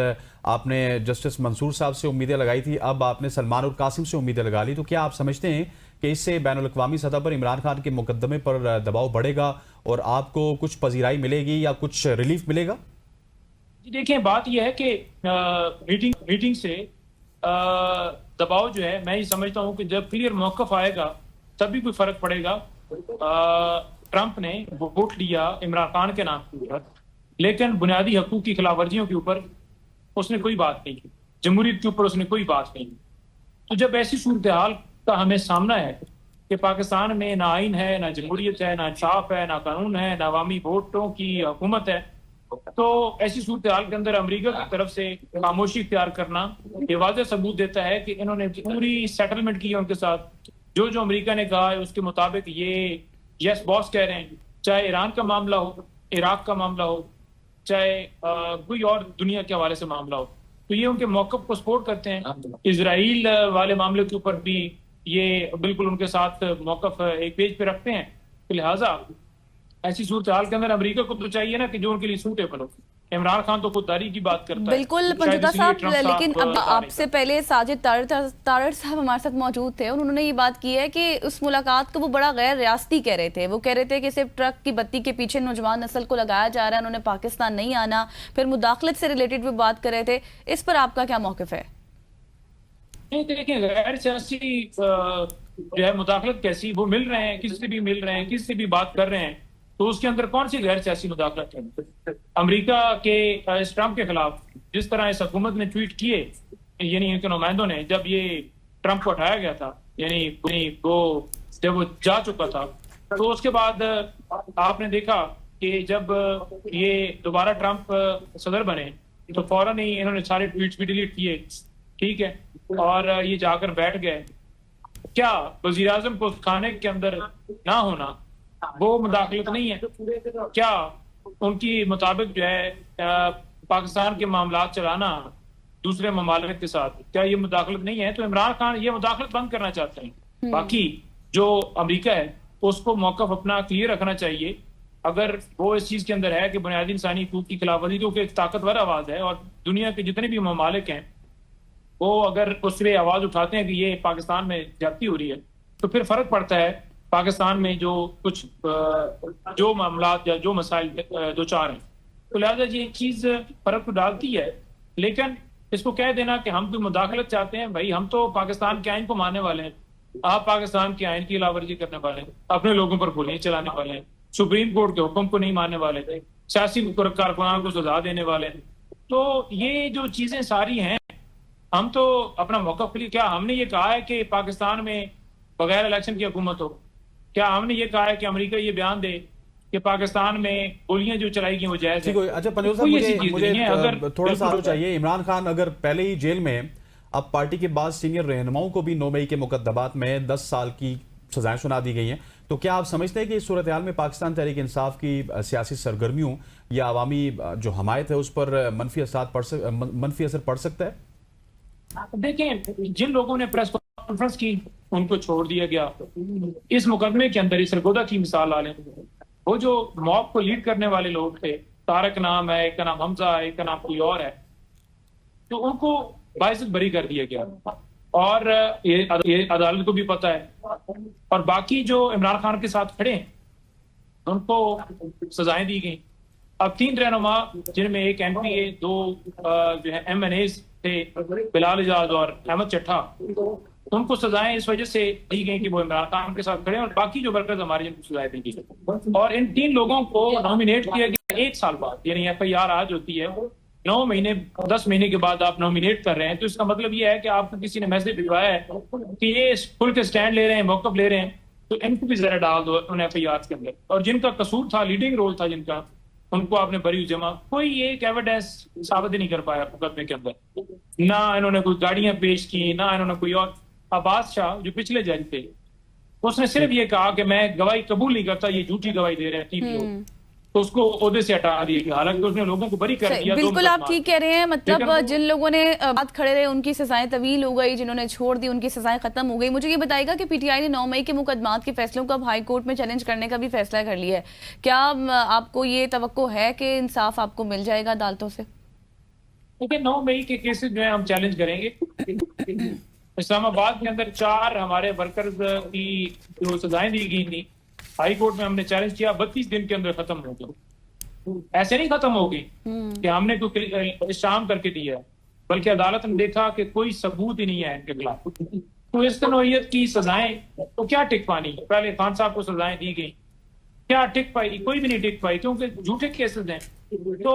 आपने जस्टिस मंसूर साहब से उम्मीदें लगाई थी, अब आपने सलमान और कासिम से उम्मीदें लगा ली, तो क्या आप समझते हैं कि इससे बैनुल-अक़वामी सतह पर इमरान खान के मुकदमे पर दबाव बढ़ेगा और आपको कुछ पजीराई मिलेगी या कुछ रिलीफ मिलेगा? देखिए, बात यह है कि मीटिंग से दबाव जो है, मैं ये समझता हूँ कि जब क्लियर मौक़िफ़ आएगा तभी कोई फर्क पड़ेगा। ट्रंप ने वोट लिया इमरान खान के नाम के ऊपर, लेकिन बुनियादी हकूक़ की खिलाफवर्जियों के ऊपर उसने कोई बात नहीं की, जमहूरियत के ऊपर उसने कोई बात नहीं की। तो जब ऐसी सूरत हाल का हमें सामना है कि पाकिस्तान में ना आइन है, ना जमहूरियत है, ना इंसाफ है, ना कानून है, ना अवामी वोटों की हुकूमत है, तो ऐसी सूरत हाल के अंदर अमेरिका की तरफ से खामोशी इख्तियार करना ये वाज़ेह सबूत देता है कि इन्होंने पूरी सेटलमेंट की है उनके साथ। जो जो अमेरिका ने कहा है उसके मुताबिक ये यस बॉस कह रहे हैं, चाहे ईरान का मामला हो, इराक का मामला हो, चाहे कोई और दुनिया के हवाले से मामला हो, तो ये उनके मौक़िफ़ को सपोर्ट करते हैं। इजराइल वाले मामले के ऊपर भी ये बिल्कुल उनके साथ मौक़िफ़ एक पेज पे रखते हैं। तो लिहाजा ऐसी सूरत हाल के अंदर अमेरिका को तो चाहिए ना कि जो उनके लिए सूटेबल हो। इमरान खान तो खुददारी की बात करता है। बिल्कुल पंजुता साहब, लेकिन अब आपसे पहले साजिद तारड़ साहब हमारे साथ मौजूद थे और उन्होंने ये बात की है कि उस मुलाकात को वो बड़ा गैर रियासती कह रहे थे। वो कह रहे थे कि सिर्फ ट्रक की बत्ती के पीछे नौजवान नस्ल को लगाया जा रहा है, उन्होंने पाकिस्तान नहीं आना। फिर मुदाखलत से रिलेटेड वो बात कर रहे थे। इस पर आपका क्या मौक़िफ़ है? नहीं, देखिए, गैर सियासी जो है मुदाखलत कैसी, वो मिल रहे हैं, किसी से भी मिल रहे हैं, किसी से भी बात कर रहे हैं, तो उसके अंदर कौन सी गैर सियासी मुदाखलत है? अमेरिका के इस ट्रंप के खिलाफ जिस तरह इस हुकूमत ने ट्वीट किए, यानी इनके नुमाइंदों ने, जब ये ट्रंप को हटाया गया था, यानी वो जब वो जा चुका था, तो उसके बाद आपने देखा कि जब ये दोबारा ट्रंप सदर बने तो फौरन ही इन्होंने सारे ट्वीट्स भी डिलीट किए, ठीक है, और ये जाकर बैठ गए। क्या वजीर आजम को खाने के अंदर ना होना वो मुदाखलत नहीं है? क्या उनकी मुताबिक जो है पाकिस्तान के मामलात चलाना दूसरे ममालिक के साथ, क्या ये मुदाखलत नहीं है? तो इमरान खान ये मुदाखलत बंद करना चाहते हैं। बाकी जो अमेरिका है उसको मौक़िफ़ अपना क्लियर रखना चाहिए। अगर वो इस चीज़ के अंदर है कि बुनियादी इंसानी हकूक़ की खिलाफवर्जी, क्योंकि एक ताकतवर आवाज़ है और दुनिया के जितने भी ममालिक हैं वो अगर उस पर आवाज़ उठाते हैं कि ये पाकिस्तान में ज्यादती हो रही है, तो फिर फ़र्क पड़ता है पाकिस्तान में जो कुछ जो मामलात या जो मसाइल दो चार हैं। तो लिहाजा ये चीज़ फ़र्क तो डालती है, लेकिन इसको कह देना कि हम कोई मुदाखलत चाहते हैं, भाई हम तो पाकिस्तान के आइन को मानने वाले हैं, आप पाकिस्तान के आइन की खिलाफवर्जी करने वाले हैं, अपने लोगों पर गोलियां चलाने वाले हैं, सुप्रीम कोर्ट के हुक्म को नहीं मानने वाले थे, सियासी कारकुनान को सजा देने वाले हैं। तो ये जो चीज़ें सारी हैं, हम तो अपना मौक़िफ़ के लिए, क्या हमने ये कहा है कि पाकिस्तान में बगैर इलेक्शन की हुकूमत हो? क्या हमने ये कहा है कि अमेरिका ये बयान दे कि पाकिस्तान में गोलियां जो चलाई गई वो जायज़ है? अच्छा पंजोर साहब, मुझे अगर थोड़ा सा जो चाहिए, इमरान खान अगर पहले ही जेल में, अब पार्टी के बाद सीनियर रहनुमाओं को भी 9 मई के मुकदमात में 10 साल की सजाएं सुना दी गई हैं, तो क्या आप समझते हैं कि इस सूरत हाल में पाकिस्तान तहरीक इंसाफ की सियासी सरगर्मियों या अवामी जो हमायत है उस पर मनफी असर पड़ सकता है? देखें, जिन लोगों ने प्रेस कॉन्फ्रेंस की उनको छोड़ दिया गया। इस मुकदमे के अंदर सरगोदा की मिसाल ला लें, वो जो मॉब को लीड करने वाले लोग थे, तारक नाम है, एक का नाम हमजा है, एक का नाम कोई और है, तो उनको बाइज्जत बरी कर दिया गया और ये अदालत को भी पता है। और बाकी जो इमरान खान के साथ खड़े हैं उनको सजाएं दी गई। अब 3 रहनुमा, जिनमें एक MPA, 2 जो है MNAs थे, बिलाल एजाज और अहमद चट्ठा, उनको सजाएं इस वजह से दी गई कि वो इमरान खान के साथ खड़े, और बाकी जो वर्कर्स हमारे जिनको सजाएं दी गई। और इन 3 लोगों को नॉमिनेट किया गया 1 साल बाद, यानी FIR आज होती है 9 महीने 10 महीने के बाद आप नॉमिनेट कर रहे हैं, तो इसका मतलब ये है कि आपको किसी ने मैसेज भिजवाया है कि ये खुल के स्टैंड ले रहे हैं, मौक़िफ़ ले रहे हैं, तो इनको भी जरा डाल दो उन FIR के अंदर। और जिनका कसूर था, लीडिंग रोल था जिनका, उनको आपने बरी जमा, कोई एक एविडेंस साबित नहीं कर पाया मुकदमे के अंदर। ना इन्होंने कोई गाड़ियां पेश की, ना इन्होंने कोई और। अब्बास शाह जो पिछले जज थे, उसने सिर्फ ये कहा कि मैं गवाही कबूल नहीं करता, ये झूठी गवाही दे रहे हैं 3 लोग, तो उसको ओहदे से हटा दिया गया। हालांकि उसने लोगों को बरी कर दिया। बिल्कुल आप ठीक कह रहे हैं, मतलब जिन लोगों ने बात खड़े रहे उनकी सजाएं तवील हो गई, जिन्होंने छोड़ दी उनकी सजाएं खत्म हो गई। मुझे ये बताएगा कि PTI ने 9 मई के मुकदमात के फैसलों को अब हाई कोर्ट में चैलेंज करने का भी फैसला कर लिया है। क्या आपको ये तवक्को है कि इंसाफ आपको मिल जाएगा अदालतों से? देखिए, 9 मई के केसेस जो है हम चैलेंज करेंगे। इस्लामाबाद के अंदर 4 हमारे वर्कर्स की जो सजाएं दी गई थी, हाई कोर्ट में हमने चैलेंज किया, 32 दिन के अंदर खत्म हो गई। ऐसे नहीं खत्म होगी कि हमने कोई शाम करके दिया है, बल्कि अदालत ने देखा कि कोई सबूत ही नहीं है इनके खिलाफ। तो इस नौइयत की सजाएं तो क्या टिक पानी? पहले खान साहब को सजाएं दी गई, क्या टिक पाई? कोई भी नहीं टिक पाई, क्योंकि झूठे केसेस हैं। तो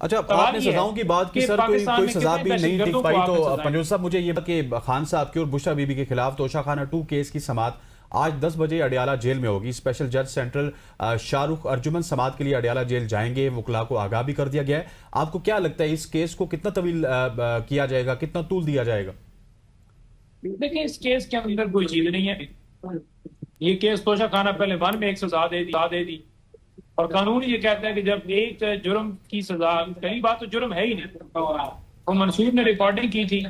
अच्छा, आपने सजाओं की बात की सर, कोई सजा भी नहीं टिक पाई, तो पंजोर साहब मुझे ये कि खान साहब की और बुशरा बीबी के खिलाफ तोशाखाना 2 केस की समाअत आज 10 बजे अडियाला जेल में होगी। स्पेशल जज सेंट्रल शाहरुख अर्जुमन समाअत के लिए अडियाला जेल जाएंगे, वकला को आगाह भी कर दिया गया है। आपको क्या लगता है इस केस को कितना तवील किया जाएगा, कितना तूल दिया जाएगा? देखिए, इस केस के अंदर कोई चीज नहीं है। ये केस तोशाखाना पहले 1 में एक सजा दे दी, और कानून ये कहता है कि जब एक जुर्म की सजा, पहली बात तो जुर्म है ही नहीं। वो मंसूर ने रिकॉर्डिंग की थी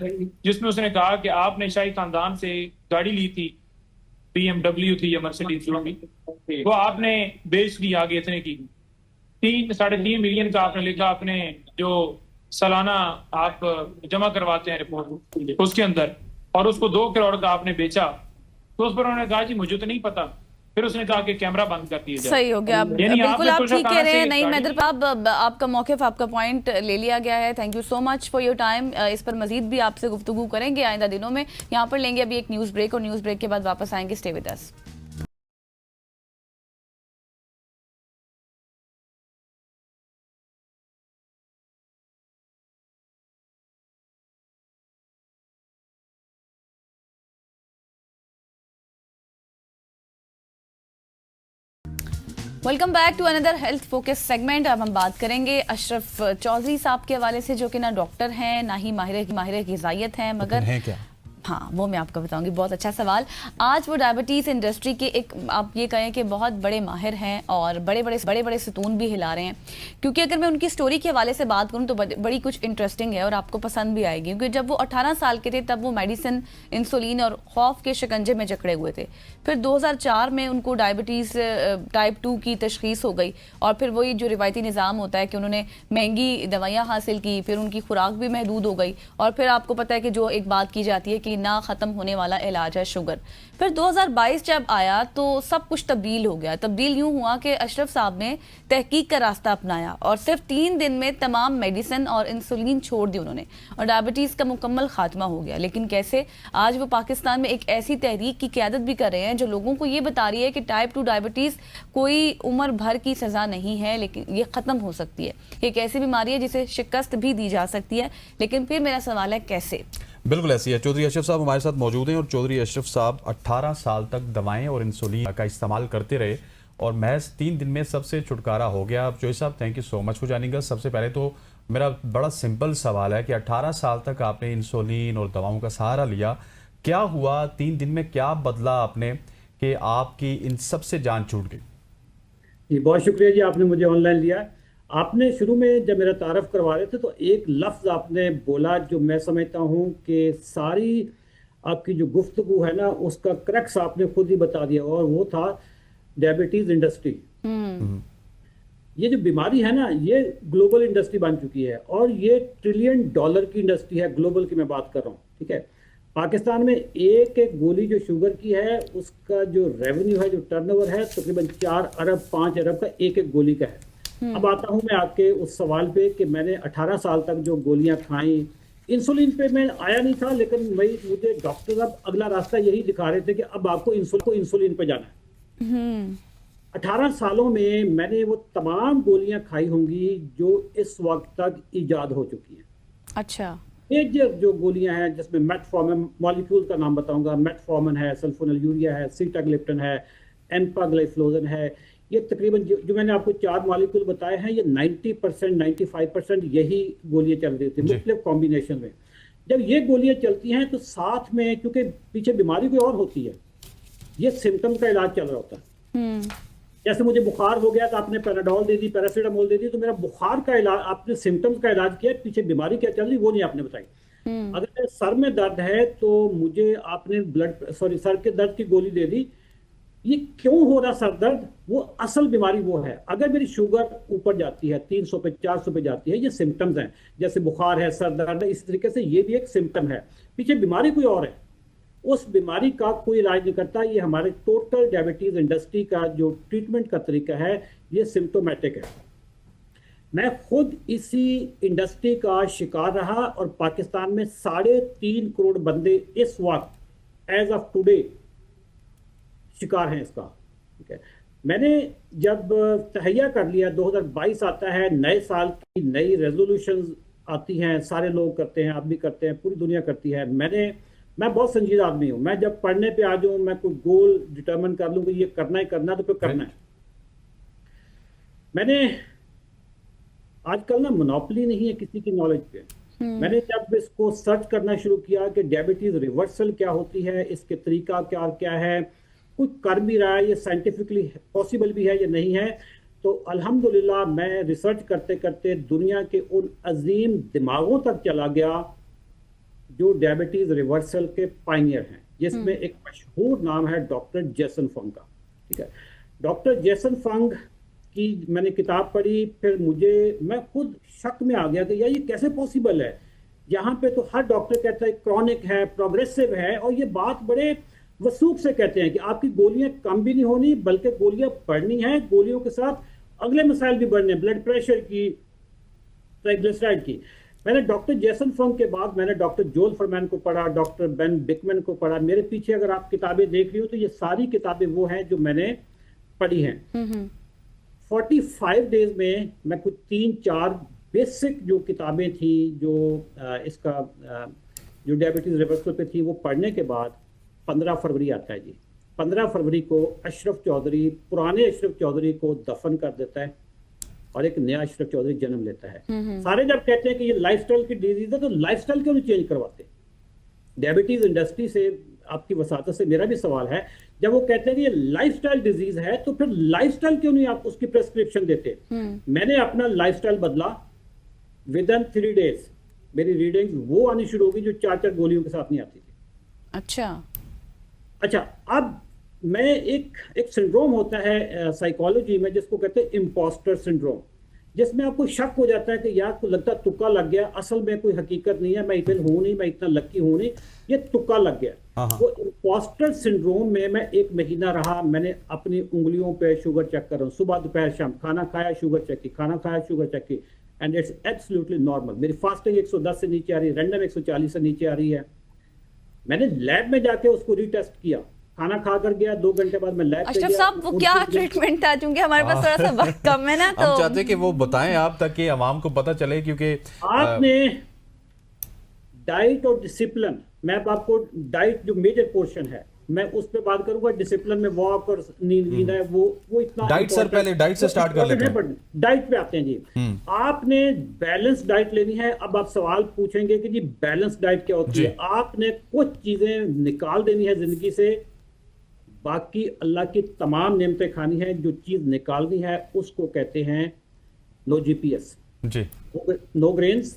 जिसमें उसने कहा कि आपने शाही खानदान से गाड़ी ली थी, BMW थी या मर्सिडीज थी, वो आपने बेच दी आगे इतने की, 3-3.5 मिलियन का आपने लिखा, अपने जो सालाना आप जमा करवाते हैं रिपोर्ट उसके अंदर, और उसको 2 करोड़ का आपने बेचा। तो उस पर उन्होंने कहा जी मुझे तो नहीं पता। फिर उसने कहा कि कैमरा बंद कर दिया जाए। सही हो गया। यानी बिल्कुल आपने आप तुलसा ठीक कह खाना रहे से हैं। नहीं गाड़ी- मैदर साहब, आपका मौक़िफ़, आपका पॉइंट ले लिया गया है। Thank you so much for your time. इस पर मजीद भी आपसे गुफ्तगू करेंगे आइंदा दिनों में। यहाँ पर लेंगे अभी एक न्यूज़ ब्रेक, और न्यूज़ ब्रेक के बाद वापस आएंगे। Stay with us. Welcome back to another health focus segment. अब हम बात करेंगे अशरफ चौधरी साहब के हवाले से, जो कि ना डॉक्टर हैं ना ही माहिर ग़िज़ाइयत हैं, मगर हैं क्या? हाँ, वो मैं आपको बताऊंगी। बहुत अच्छा सवाल। आज वो डायबिटीज़ इंडस्ट्री के एक, आप ये कहें कि बहुत बड़े माहिर हैं, और बड़े बड़े सतून भी हिला रहे हैं। क्योंकि अगर मैं उनकी स्टोरी के हवाले से बात करूं तो बड़ी कुछ इंटरेस्टिंग है और आपको पसंद भी आएगी। क्योंकि जब वो 18 साल के थे तब वो मेडिसिन, इंसुलिन और खौफ के शिकंजे में जकड़े हुए थे। फिर 2004 में उनको डायबिटीज़ टाइप 2 की तशख़ीस हो गई, और फिर वही जो रिवायती निज़ाम होता है कि उन्होंने महंगी दवाइयाँ हासिल की, फिर उनकी खुराक भी महदूद हो गई, और फिर आपको पता है कि जो एक बात की जाती है कि ना ख़त्म होने वाला इलाज है शुगर। फिर 2022 जब आया तो सब कुछ तब्दील हो गया। तब्दील यूँ हुआ कि अशरफ साहब ने तहकीक का रास्ता अपनाया, और सिर्फ 3 दिन में तमाम मेडिसिन और इंसुलिन छोड़ दी उन्होंने, और डायबिटीज़ का मुकम्मल खात्मा हो गया। लेकिन कैसे? आज वो पाकिस्तान में एक ऐसी तहरीक की क़यादत भी कर रहे हैं जो लोगों को ये बता रही है कि टाइप 2 डायबिटीज़ कोई उम्र भर की सज़ा नहीं है, लेकिन ये ख़त्म हो सकती है। एक ऐसी बीमारी है जिसे शिकस्त भी दी जा सकती है। लेकिन फिर मेरा सवाल है कैसे? बिल्कुल ऐसी है। चौधरी अशरफ साहब हमारे साथ मौजूद हैं, और चौधरी अशरफ साहब 18 साल तक दवाएं और इंसुलिन का इस्तेमाल करते रहे, और महज 3 दिन में सबसे छुटकारा हो गया। अब चौधरी साहब, thank you so much for joining us. सबसे पहले तो मेरा बड़ा सिंपल सवाल है कि 18 साल तक आपने इंसुलिन और दवाओं का सहारा लिया, क्या हुआ 3 दिन में, क्या बदला आपने कि आपकी इन सब से जान छूट गई? जी बहुत शुक्रिया जी, आपने मुझे ऑनलाइन लिया। आपने शुरू में जब मेरा तारफ़ करवा रहे थे तो एक लफ्ज़ आपने बोला जो मैं समझता हूँ कि सारी आपकी जो गुफ्तगू है ना उसका क्रक्स आपने खुद ही बता दिया, और वो था डायबिटीज़ इंडस्ट्री। ये जो बीमारी है ना ये ग्लोबल इंडस्ट्री बन चुकी है, और ये $1 ट्रिलियन की इंडस्ट्री है, ग्लोबल की मैं बात कर रहा हूँ। ठीक है, पाकिस्तान में एक एक गोली जो शुगर की है उसका जो रेवेन्यू है, जो टर्नओवर है, तकरीबन 4 अरब 5 अरब का एक एक गोली का है। अब आता हूँ मैं आपके उस सवाल पे कि मैंने 18 साल तक जो गोलियां खाई, इंसुलिन पे मैं आया नहीं था, लेकिन मुझे डॉक्टर अब अगला रास्ता यही दिखा रहे थे कि अब आपको इंसुलिन पे जाना है। 18 सालों में मैंने वो तमाम गोलियां खाई होंगी जो इस वक्त तक ईजाद हो चुकी हैं। अच्छा। मेजर जो गोलियां हैं जिसमें मेटफॉर्मिन, मॉलिक्यूल का नाम बताऊंगा, मेटफॉर्मिन है, सल्फोनिलयूरिया है, सीटाग्लिप्टिन है, एम्पाग्लाइफ्लोजन है। ये तकरीबन जो मैंने आपको 4 मॉलिक्यूल बताए हैं, ये 90% 95% यही गोलियां चल रही थी मुख्तलिफ कॉम्बिनेशन में। जब ये गोलियां चलती हैं तो साथ में, क्योंकि पीछे बीमारी कोई और होती है, ये सिम्टम का इलाज चल रहा होता है। जैसे मुझे बुखार हो गया तो आपने पैराडोल दे दी, पैरासीटामोल दे दी, तो मेरा बुखार का इलाज, आपने सिम्टम्स का इलाज किया, पीछे बीमारी क्या चल रही वो नहीं आपने बताई। अगर सर में दर्द है तो मुझे आपने सर के दर्द की गोली दे दी। ये क्यों हो रहा सर दर्द, वो असल बीमारी वो है। अगर मेरी शुगर ऊपर जाती है, 300 पे 400 पे जाती है, ये सिम्टम्स हैं। जैसे बुखार है, सर दर्द है, इस तरीके से ये भी एक सिम्टम है, पीछे बीमारी कोई और है। उस बीमारी का कोई इलाज नहीं करता। ये हमारे टोटल डायबिटीज इंडस्ट्री का जो ट्रीटमेंट का तरीका है, ये सिम्टोमेटिक है। मैं खुद इसी इंडस्ट्री का शिकार रहा, और पाकिस्तान में 3.5 करोड़ बंदे इस वक्त एज ऑफ टुडे शिकार हैं इसका। ठीक है, मैंने जब तहैया कर लिया, 2022 आता है, नए साल की नई रेजोल्यूशंस आती हैं, सारे लोग करते हैं, आप भी करते हैं, पूरी दुनिया करती है। मैं बहुत संजीदा आदमी हूँ। मैं जब पढ़ने पे आ जाऊँ, मैं कोई गोल डिटरमिन कर लूँ कि ये करना ही करना, तो फिर करना है। मैंने आजकल ना मोनोपोली नहीं है किसी की नॉलेज पे। मैंने जब इसको सर्च करना शुरू किया कि डायबिटीज रिवर्सल क्या होती है, इसके तरीका क्या क्या है, कुछ कर भी रहा है, ये साइंटिफिकली पॉसिबल भी है या नहीं है, तो अल्हम्दुलिल्लाह मैं रिसर्च करते करते दुनिया के उन अजीम दिमागों तक चला गया जो डायबिटीज रिवर्सल के पायनियर हैं, जिसमें एक मशहूर नाम है डॉक्टर जेसन फंग का। ठीक है, डॉक्टर जेसन फंग की मैंने किताब पढ़ी, फिर मैं खुद शक में आ गया कि यार ये कैसे पॉसिबल है। यहाँ पे तो हर डॉक्टर कहता है क्रॉनिक है, प्रोग्रेसिव है, और ये बात बड़े वसूख से कहते हैं कि आपकी गोलियां कम भी नहीं होनी बल्कि गोलियां बढ़नी है, गोलियों के साथ अगले मसाइल भी बढ़ने, ब्लड प्रेशर की, ट्राइग्लिसराइड की। मैंने डॉक्टर जेसन फंग के बाद मैंने डॉक्टर जोल फरमैन को पढ़ा, डॉक्टर बेन बिकमैन को पढ़ा। मेरे पीछे अगर आप किताबें देख रही हो तो ये सारी किताबें वो हैं जो मैंने पढ़ी हैं। 45 डेज में मैं कुछ 3-4 बेसिक जो किताबें थी जो जो डायबिटीज रिवर्सल पे थी वो पढ़ने के बाद 15 फरवरी आता है जी। 15 फरवरी को अशरफ चौधरी, पुराने अशरफ चौधरी को दफन कर देता है और एक नया अशरफ चौधरी जन्म लेता है। सारे जब कहते हैं कि ये लाइफस्टाइल की डिजीज है तो लाइफस्टाइल क्यों नहीं चेंज करवाते? डायबिटीज इंडस्ट्री से आपकी वसातत से मेरा भी सवाल है, जब वो कहते हैं कि ये लाइफस्टाइल डिजीज है तो फिर लाइफस्टाइल क्यों नहीं आप उसकी प्रेस्क्रिप्शन देते? मैंने अपना लाइफस्टाइल बदला, विद इन 3 डेज मेरी रीडिंग वो आनी शुरू होगी जो 4-4 गोलियों के साथ नहीं आती थी। अच्छा, अब मैं एक सिंड्रोम होता है साइकोलॉजी में जिसको कहते हैं इम्पोस्टर सिंड्रोम, जिसमें आपको शक हो जाता है कि यार को लगता तुक्का लग गया, असल में कोई हकीकत नहीं है, मैं इतना हूं नहीं, मैं इतना लकी हूं नहीं, ये तुक्का लग गया। वो इम्पोस्टर सिंड्रोम में मैं 1 महीना रहा। मैंने अपनी उंगलियों पे शुगर चेक कर रहा हूँ, सुबह दोपहर शाम, खाना खाया शुगर चेक की, खाना खाया शुगर चेक की, एंड इट्स एब्सोल्युटली नॉर्मल। मेरी फास्टिंग 110 से नीचे आ रही है, रैंडम 140 से नीचे आ रही है। मैंने लैब में जाके उसको रीटेस्ट किया, खाना खा कर गया, 2 घंटे बाद मैं लैब पे अशरफ गया। साहब वो क्या ट्रीटमेंट था, क्योंकि हमारे पास थोड़ा सा वक्त कम है ना, तो हम चाहते हैं कि वो बताएं आप ताकि आवाम को पता चले, क्योंकि आपने डाइट और डिसिप्लिन, मैं अब आपको डाइट जो मेजर पोर्शन है मैं उस पे बात करूंगा, डिसिप्लिन में वॉक और नींद है वो इतना डाइट सर पहले डाइट से स्टार्ट कर लेते हैं। डाइट पे आते हैं जी। आपने बैलेंस डाइट लेनी है। अब आप सवाल पूछेंगे कि जी बैलेंस डाइट क्या होती है? आपने कुछ चीजें निकाल देनी है जिंदगी से, बाकी अल्लाह की तमाम नेमतें खानी है। जो चीज निकालनी है उसको कहते हैं नो जीपीएस जी, no grains,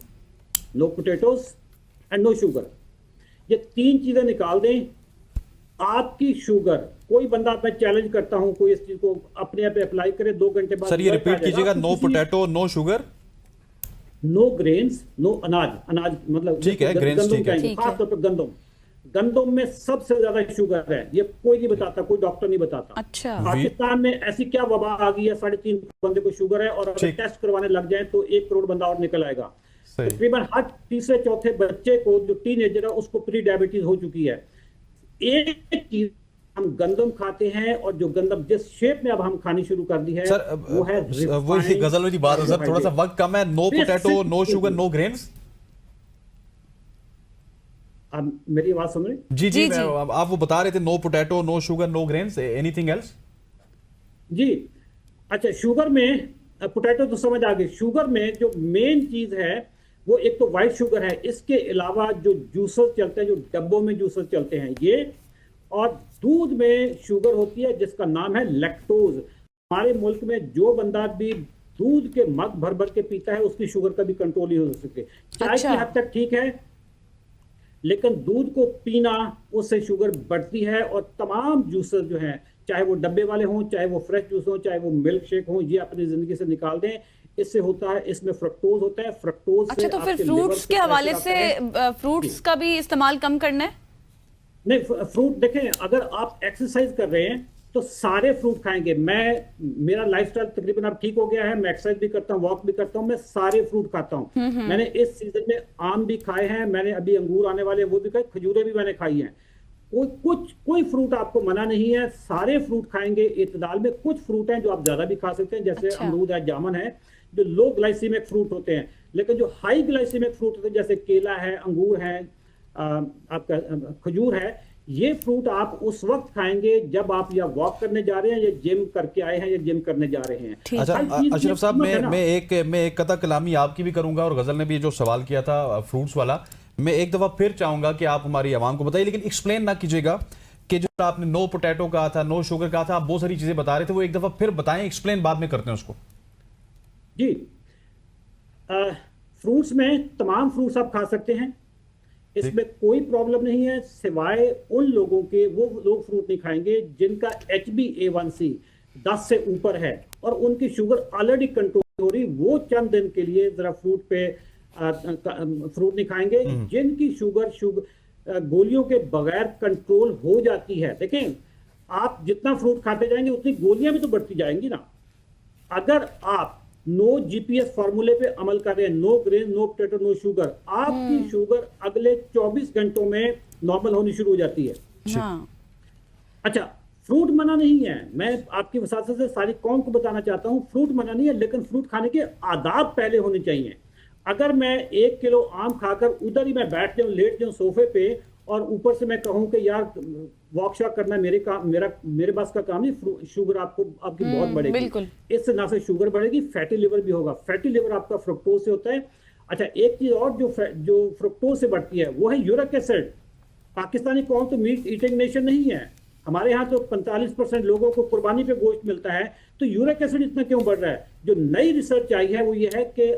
no potatoes and no sugar. ये 3 चीजें निकाल दें, आपकी शुगर, कोई बंदा मैं चैलेंज करता हूं कोई इस चीज को अपने आप पे अप्लाई करे, 2 घंटे बाद सर ये रिपीट कीजिएगा, no potato, no sugar, no grains, no अनाज मतलब ठीक है, ग्रेन्स ठीक है, खासतौर पर गंदम में सबसे ज्यादा शुगर है, ये कोई नहीं बताता, कोई डॉक्टर नहीं बताता। अच्छा, पाकिस्तान में ऐसी क्या वबा आ गई है, 3.5 बंदे को शुगर है, और अगर टेस्ट करवाने लग जाए तो 1 करोड़ बंदा और निकल आएगा। तकरीबन हर तीसरे-चौथे बच्चे को जो टीनेजर है उसको प्री डायबिटीज हो चुकी है। एक चीज हम गंदम खाते हैं, और जो गंदम जिस शेप में अब हम खानी शुरू कर दी है सर वो है वो गजल वाली बात है सर, थोड़ा सा वक्त कम है। No potato, no sugar, no grains. आप मेरी आवाज सुन रहे? जी, आप वो बता रहे थे no potato, no sugar, no grains, anything else? जी अच्छा, शुगर में पोटैटो तो समझ आ गई। शुगर में जो मेन चीज है वो एक तो वाइट शुगर है, इसके अलावा जो जूसर चलते हैं, जो डब्बों में जूसर चलते हैं ये, और दूध में शुगर होती है जिसका नाम है लैक्टोज। हमारे मुल्क में जो बंदा भी दूध के मग भर भर के पीता है उसकी शुगर का भी कंट्रोल ही हो सके। चाय की हद तक ठीक है, लेकिन दूध को पीना उससे शुगर बढ़ती है। और तमाम जूसर जो हैं, चाहे वो डब्बे वाले हों, चाहे वो फ्रेश जूस हों, चाहे वो मिल्क शेक हों, ये अपनी जिंदगी से निकाल दें। इससे होता है, इसमें फ्रक्टोज होता है, फ्रक्टोज अच्छा, तो फिर फ्रूट्स के हवाले से फ्रूट्स का भी इस्तेमाल कम करना है? नहीं, फ्रूट देखें, अगर आप एक्सरसाइज कर रहे हैं तो सारे फ्रूट खाएंगे। मेरा लाइफस्टाइल तकरीबन अब ठीक हो गया है, मैं एक्सरसाइज भी करता हूँ, वॉक भी करता हूँ, मैं सारे फ्रूट खाता हूँ। मैंने इस सीजन में आम भी खाए हैं, मैंने अभी अंगूर आने वाले वो भी खाए, खजूरें भी मैंने खाई हैं। कोई फ्रूट आपको मना नहीं है, सारे फ्रूट खाएंगे इत्तेदाल में। कुछ फ्रूट हैं जो आप ज्यादा भी खा सकते हैं, जैसे अमरूद है, जामुन है, जो लो ग्लाइसीमिक फ्रूट होते हैं। लेकिन जो हाई ग्लाइसीमिक फ्रूट होते हैं जैसे केला है, अंगूर है, आपका खजूर है, ये फ्रूट आप उस वक्त खाएंगे जब आप या वॉक करने जा रहे हैं, या जिम करके आए हैं, या जिम करने जा रहे हैं। अच्छा अशरफ साहब, मैं एक कथा कलामी आपकी भी करूंगा, और गजल ने भी जो सवाल किया था फ्रूट्स वाला, मैं एक दफा फिर चाहूंगा कि आप हमारी आवाम को बताइए, लेकिन एक्सप्लेन ना कीजिएगा कि जो आपने नो पोटैटो कहा था, नो शुगर कहा था, आप बहुत सारी चीजें बता रहे थे, वो एक दफा फिर बताएं, एक्सप्लेन बाद में करते हैं उसको। जी, फ्रूट्स में तमाम फ्रूट्स आप खा सकते हैं, इसमें कोई प्रॉब्लम नहीं है, सिवाय उन लोगों के, वो लोग फ्रूट नहीं खाएंगे जिनका HbA1c 10 से ऊपर है और उनकी शुगर ऑलरेडी कंट्रोल हो रही, वो चंद दिन के लिए जरा फ्रूट पे फ्रूट नहीं खाएंगे। जिनकी शुगर गोलियों के बगैर कंट्रोल हो जाती है, देखें आप जितना फ्रूट खाते जाएंगे उतनी गोलियां भी तो बढ़ती जाएंगी ना। अगर आप नो GPS फॉर्मूले पे अमल कर रहे हैं, no grain, no potato, no sugar, आपकी शुगर अगले 24 घंटों में नॉर्मल होनी शुरू हो जाती है। हाँ। अच्छा, फ्रूट मना नहीं है, मैं आपकी वसात से सारी कौम को बताना चाहता हूं, फ्रूट मना नहीं है, लेकिन फ्रूट खाने के आदाब पहले होने चाहिए। अगर मैं 1 किलो आम खाकर उधर ही मैं बैठ जाऊं, लेट जाऊं सोफे पे, और ऊपर से मैं कहूं कि यार वॉक शॉक करना मेरे बस का काम नहीं, शुगर आपकी बहुत बढ़ेगी। बिल्कुल। इससे ना से शुगर बढ़ेगी, फैटी लिवर भी होगा। फैटी लिवर आपका फ्रुक्टोज से होता है। अच्छा, एक चीज और जो फ्रुक्टोज से बढ़ती है वो है यूरिक एसिड। पाकिस्तानी कौन तो मीट ईटिंग नेशन नहीं है, हमारे यहाँ तो 45% लोगों को कुर्बानी पे गोश्त मिलता है, तो यूरिक एसिड इतना क्यों बढ़ रहा है? जो नई रिसर्च आई है वो ये है कि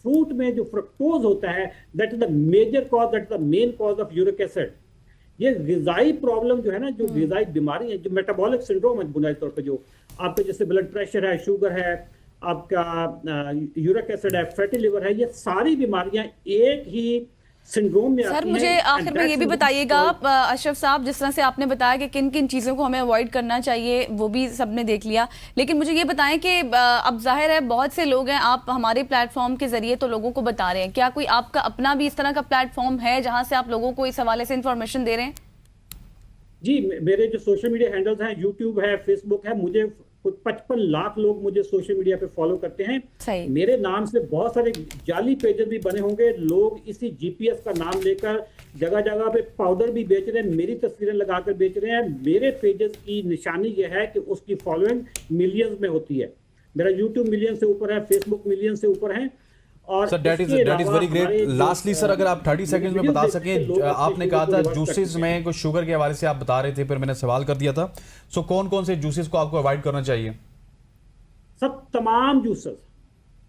फ्रूट में जो फ्रुक्टोज होता है, that is the major cause, that is the main cause of uric acid. ये ग़िज़ाई प्रॉब्लम जो है ना, जो ग़िज़ाई बीमारी है, जो मेटाबॉलिक सिंड्रोम है बुनियादी तौर पे, जो आपके जैसे ब्लड प्रेशर है, शुगर है, आपका यूरिक एसिड है, फैटी लिवर है, ये सारी बीमारियां एक ही सिंड्रोम में सर आती मुझे हैं। आखिर में ये भी बताइएगा अशरफ साहब, जिस तरह से आपने बताया कि किन किन चीज़ों को हमें अवॉइड करना चाहिए, वो भी सबने देख लिया, लेकिन मुझे ये बताएं कि अब जाहिर है बहुत से लोग हैं, आप हमारे प्लेटफॉर्म के जरिए तो लोगों को बता रहे हैं, क्या कोई आपका अपना भी इस तरह का प्लेटफॉर्म है जहां से आप लोगों को इस हवाले से इंफॉर्मेशन दे रहे हैं? जी, मेरे जो सोशल मीडिया हैंडल्स हैं, यूट्यूब है, फेसबुक है, मुझे कुछ 55 लाख लोग मुझे सोशल मीडिया पे फॉलो करते हैं। सही। मेरे नाम से बहुत सारे जाली पेजेस भी बने होंगे, लोग इसी GPS का नाम लेकर जगह जगह पे पाउडर भी बेच रहे हैं, मेरी तस्वीरें लगाकर बेच रहे हैं। मेरे पेजेस की निशानी यह है कि उसकी फॉलोइंग मिलियंस में होती है। मेरा यूट्यूब मिलियन से ऊपर है, फेसबुक मिलियन से ऊपर है। और sir that is very great. Lastly sir, अगर आप 30 सेकंड में बता सकें, आपने कहा था जूसेस में कुछ शुगर के हवाले से आप बता रहे थे, फिर मैंने सवाल कर दिया था, सो कौन कौन से जूसेस को आपको अवॉइड करना चाहिए? सब तमाम जूसेस,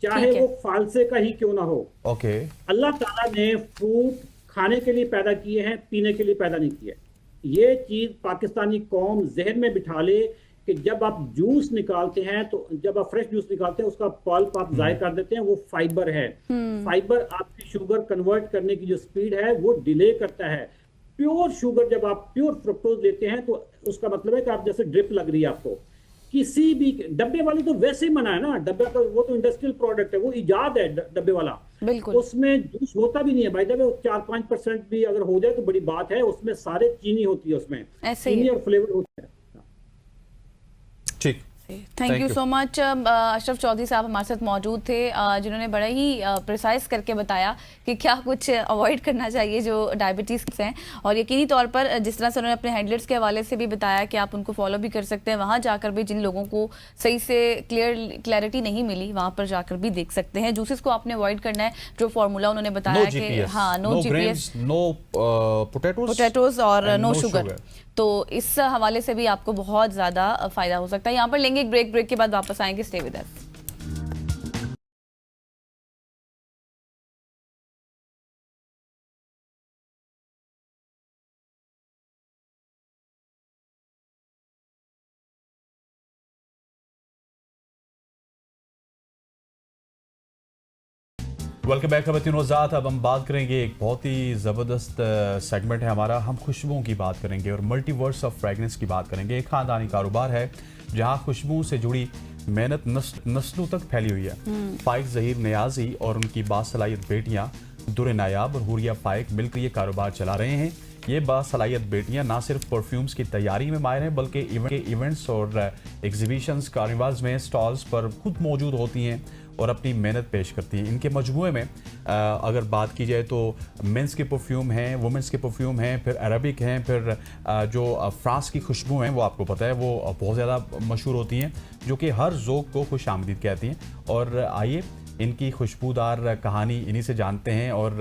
चाहे वो फालसे का ही क्यों ना हो। ओके। अल्लाह ताला ने फ्रूट खाने के लिए पैदा किए हैं, पीने के लिए पैदा नहीं किए। ये चीज पाकिस्तानी कौम जहन में बिठा ले कि जब आप जूस निकालते हैं, तो जब आप फ्रेश जूस निकालते हैं, उसका पल्प आप ज़ाय कर देते हैं, वो फाइबर है। फाइबर आपकी शुगर कन्वर्ट करने की जो स्पीड है वो डिले करता है। प्योर शुगर, जब आप प्योर फ्रुक्टोज लेते हैं तो उसका मतलब है कि आप जैसे ड्रिप लग रही है आपको। किसी भी डब्बे वाली तो वैसे ही मना है ना, डब्बे का वो तो इंडस्ट्रियल प्रोडक्ट है, वो इजाद है डब्बे वाला। बिल्कुल। उसमें जूस होता भी नहीं है भाई, जब 4-5% भी अगर हो जाए तो बड़ी बात है, उसमें सारे चीनी होती है, उसमें चीनी और फ्लेवर होता है। ठीक, thank you so much. Ashraf Chaudhary साहब हमारे साथ मौजूद थे, जिन्होंने बड़ा ही प्रिसाइज करके बताया कि क्या कुछ अवॉइड करना चाहिए जो डायबिटीज़ हैं, और यकीनी तौर पर जिस तरह से उन्होंने अपने हैंडलर्स के हवाले से भी बताया कि आप उनको फॉलो भी कर सकते हैं, वहाँ जाकर भी जिन लोगों को सही से क्लैरिटी नहीं मिली वहाँ पर जाकर भी देख सकते हैं। जूसेस को आपने अवॉइड करना है, जो फॉर्मूला उन्होंने बताया कि हाँ, नो GPS, नो पोटैटोज और नो शुगर, तो इस हवाले से भी आपको बहुत ज़्यादा फायदा हो सकता है। यहाँ पर लेंगे एक ब्रेक के बाद वापस आएंगे, stay with us. Welcome back खबरतीन वज़ात। अब हम बात करेंगे, एक बहुत ही ज़बरदस्त सेगमेंट है हमारा, हम खुशबुओं की बात करेंगे और मल्टीवर्स ऑफ फ्रेगनेंस की बात करेंगे। एक ख़ानदानी कारोबार है जहां खुशबू से जुड़ी मेहनत नस्लों तक फैली हुई है। फाइक ज़हीर नियाज़ी और उनकी बासलाहियत बेटियां दुर नायाब और हुरिया फाइक मिलकर ये कारोबार चला रहे हैं। ये बासलाहियत बेटियां ना सिर्फ परफ्यूम्स की तैयारी में माहिर हैं, बल्कि इवेंट्स और एग्जीबिशंस, कार्निवल्स में स्टॉल्स पर खुद मौजूद होती हैं और अपनी मेहनत पेश करती हैं। इनके मजमूए में अगर बात की जाए तो मेंस के परफ्यूम हैं, वुमेंस के परफ्यूम हैं, फिर अरबिक हैं, फिर जो फ्रांस की खुशबू हैं वो आपको पता है वो बहुत ज़्यादा मशहूर होती हैं, जो कि हर ज़ौक़ को खुश आमदीद कहती हैं। और आइए इनकी खुशबूदार कहानी इन्हीं से जानते हैं और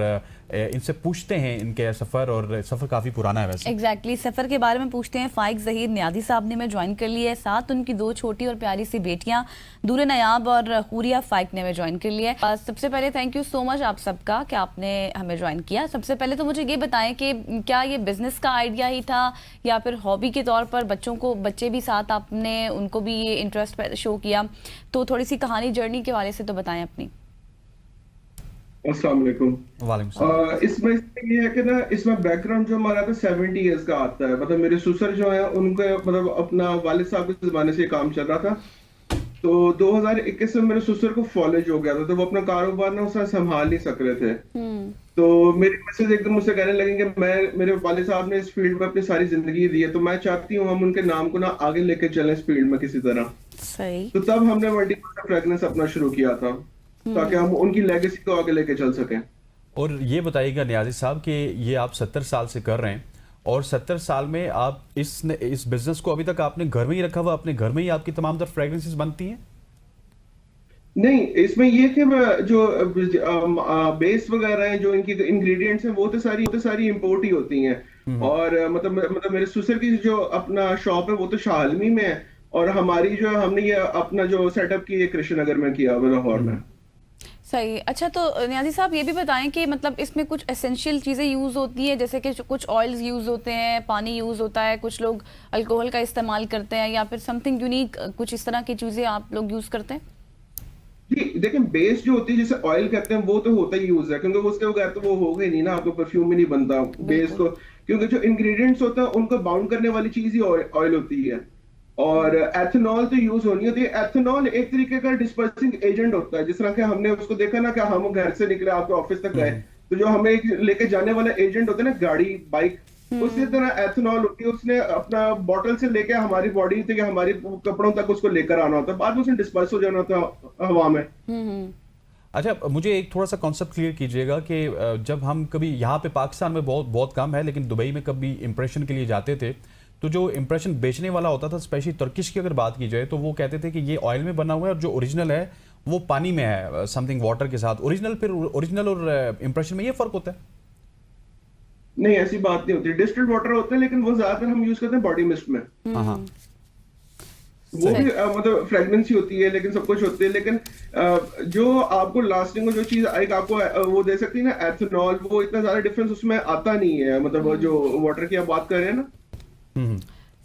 इनसे पूछते हैं इनके सफ़र, और सफ़र काफ़ी पुराना है वैसे। एग्जैक्टली सफ़र के बारे में पूछते हैं। फाइक ज़हीर नियाज़ी साहब ने में ज्वाइन कर लिया है, साथ उनकी 2 छोटी और प्यारी सी बेटियां दूर नयाब और हुरिया फाइक ने में ज्वाइन कर लिया है। सबसे पहले थैंक यू सो मच आप सबका कि आपने हमें ज्वाइन किया। सबसे पहले तो मुझे ये बताएं कि क्या ये बिजनेस का आइडिया ही था या फिर हॉबी के तौर पर बच्चे भी साथ आपने उनको भी ये इंटरेस्ट शो किया, तो थोड़ी सी कहानी जर्नी के वाले से तो बताएं अपनी। अस्सलाम वालेकुम। वालेकुम सलाम। इसमें ये है कि ना, इसमें बैकग्राउंड जो हमारा था 70 इयर्स का आता है। मतलब मेरे ससुर जो है उनके मतलब अपना वालिद साहब के जमाने से काम चल रहा था। तो 2021 में मेरे ससुर को फॉलेज हो गया था, तो वो अपना कारोबार ना उसमें संभाल नहीं सक रहे थे। तो मेरी मैसेज एकदम मुझसे कहने लगे कि मेरे वालिद साहब ने इस फील्ड में अपनी सारी जिंदगी दी है, तो मैं चाहती हूँ हम उनके नाम को ना आगे लेके चलें इस फील्ड में किसी तरह। सही। तो तब हमने वर्टिकल फ्रेगनेंस अपना शुरू किया था ताकि हम उनकी लेगेसी को आगे लेके चल सकें। और ये बताइएगा नियाज़ी साहब कि ये आप 70 साल से कर रहे हैं, और 70 साल में आप इस बिजनेस को अभी तक आपने घर में ही रखा हुआ, अपने घर में ही आपकी तमाम तर फ्रेग्रेंसेस बनती हैं? नहीं, इसमें ये कि जो बेस वगैरह हैं, जो इनकी इंग्रेडिएंट्स हैं, वो तो सारी इंपोर्ट ही होती हैं। और मतलब मेरे ससुर की जो अपना शॉप है वो तो शाहलमी में है, और हमारी जो हमने ये अपना जो सेटअप की कृष्ण नगर में किया हुआ लाहौर में। सही। अच्छा, तो नियाज़ी साहब ये भी बताएं कि मतलब इसमें कुछ एसेंशियल चीज़ें यूज़ होती हैं, जैसे कि कुछ ऑयल्स यूज़ होते हैं, पानी यूज़ होता है, कुछ लोग अल्कोहल का इस्तेमाल करते हैं, या फिर समथिंग यूनिक कुछ इस तरह की चीज़ें आप लोग यूज़ करते हैं? जी देखिए, बेस जो होती है जिसे ऑयल कहते हैं वो तो होता ही यूज है, क्योंकि उसके बगैर तो वो होगा ही नहीं ना, आपको परफ्यूम ही नहीं बनता बेस को। क्योंकि जो इंग्रेडिएंट्स होता है उनको बाउंड करने वाली चीज ही ऑयल होती है। और एथेनॉल तो यूज होनी होती है। एथेनॉल एक तरीके का डिस्पर्सिंग एजेंट होता है। जिस तरह के हमने उसको देखा ना कि हम घर से निकले आपके ऑफिस तक गए, तो जो हमें लेके जाने वाला एजेंट होता है ना, गाड़ी बाइक, उसी तरह एथेनॉल होती है। उसने अपना बॉटल से लेके हमारी बॉडी तक, हमारी कपड़ों तक उसको लेकर आना होता है, बाद में उसने डिस्पर्स हो जाना होता है हवा में। अच्छा, मुझे एक थोड़ा सा कॉन्सेप्ट क्लियर कीजिएगा कि जब हम कभी यहाँ पे पाकिस्तान में बहुत कम है, लेकिन दुबई में कभी इंप्रेशन के लिए जाते थे, तो जो इंप्रेशन बेचने वाला होता था, स्पेशली तुर्किश की अगर बात की जाए, तो वो कहते थे कि ये ऑयल में बना हुआ है और जो ओरिजिनल है वो पानी में है, समथिंग वाटर के साथ। ओरिजिनल और इंप्रेशन में ये फर्क होता है? नहीं, ऐसी बात नहीं होती। डिस्टिल्ड वाटर होता है, लेकिन वो ज्यादातर हम यूज करते हैं बॉडी मिस्ट में। हाँ। वो भी मतलब फ्रेग्रेंस ही होती है, लेकिन सब कुछ होती है। लेकिन जो आपको लास्टिंग में जो चीज एक आपको वो दे सकती है ना, एथेनॉल, वो इतना ज्यादा डिफरेंस उसमें आता नहीं है। मतलब जो वाटर की आप बात कर रहे हैं ना।